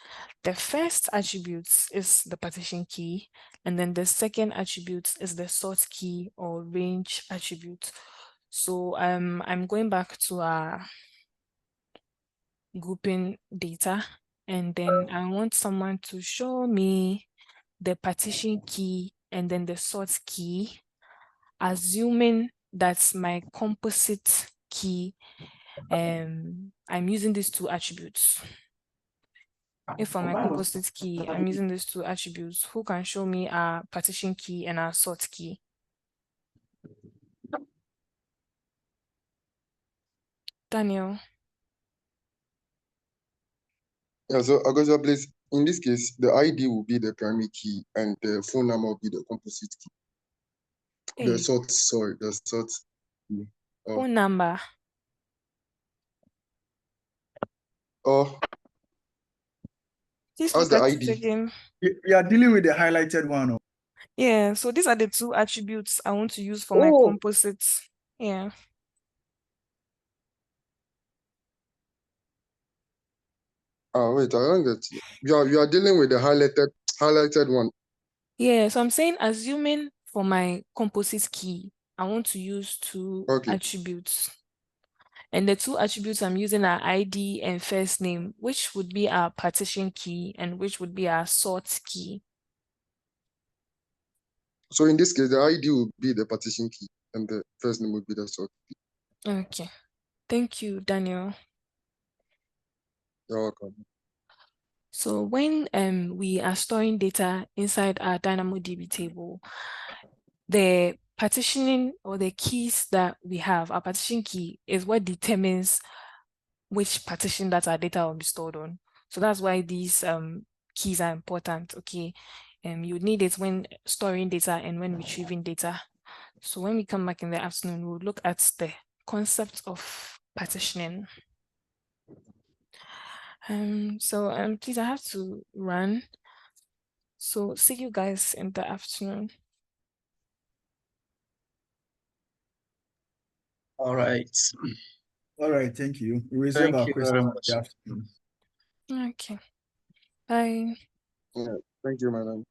The first attribute is the partition key, and then the second attribute is the sort key or range attribute. So I'm going back to our grouping data, and then I want someone to show me the partition key and then the sort key, assuming that's my composite key. I'm using these two attributes. If for my composite key, I'm using these two attributes, who can show me our partition key and our sort key? Daniel. Yeah, so Augusta, please, in this case, the ID will be the primary key and the phone number will be the composite key. Hey. The sort key. Phone number. Oh, Please how's look the at ID? it again. We are dealing with the highlighted one. Yeah, so these are the two attributes I want to use for my composites. Yeah. Wait, I don't get you. You are dealing with the highlighted one. Yeah, so I'm saying assuming for my composite key, I want to use two attributes. And the two attributes I'm using are ID and first name, which would be our partition key and which would be our sort key. So in this case, the ID will be the partition key and the first name will be the sort key. Okay. Thank you, Daniel. You're welcome. So when we are storing data inside our DynamoDB table, the partitioning or the keys that we have, our partition key is what determines which partition that our data will be stored on. So that's why these keys are important, okay? You need it when storing data and when retrieving data. So when we come back in the afternoon, we'll look at the concept of partitioning. Please, I have to run. So see you guys in the afternoon. All right. All right, thank you. We reserve our questions for the afternoon. Okay. Bye. Yeah, thank you, madam.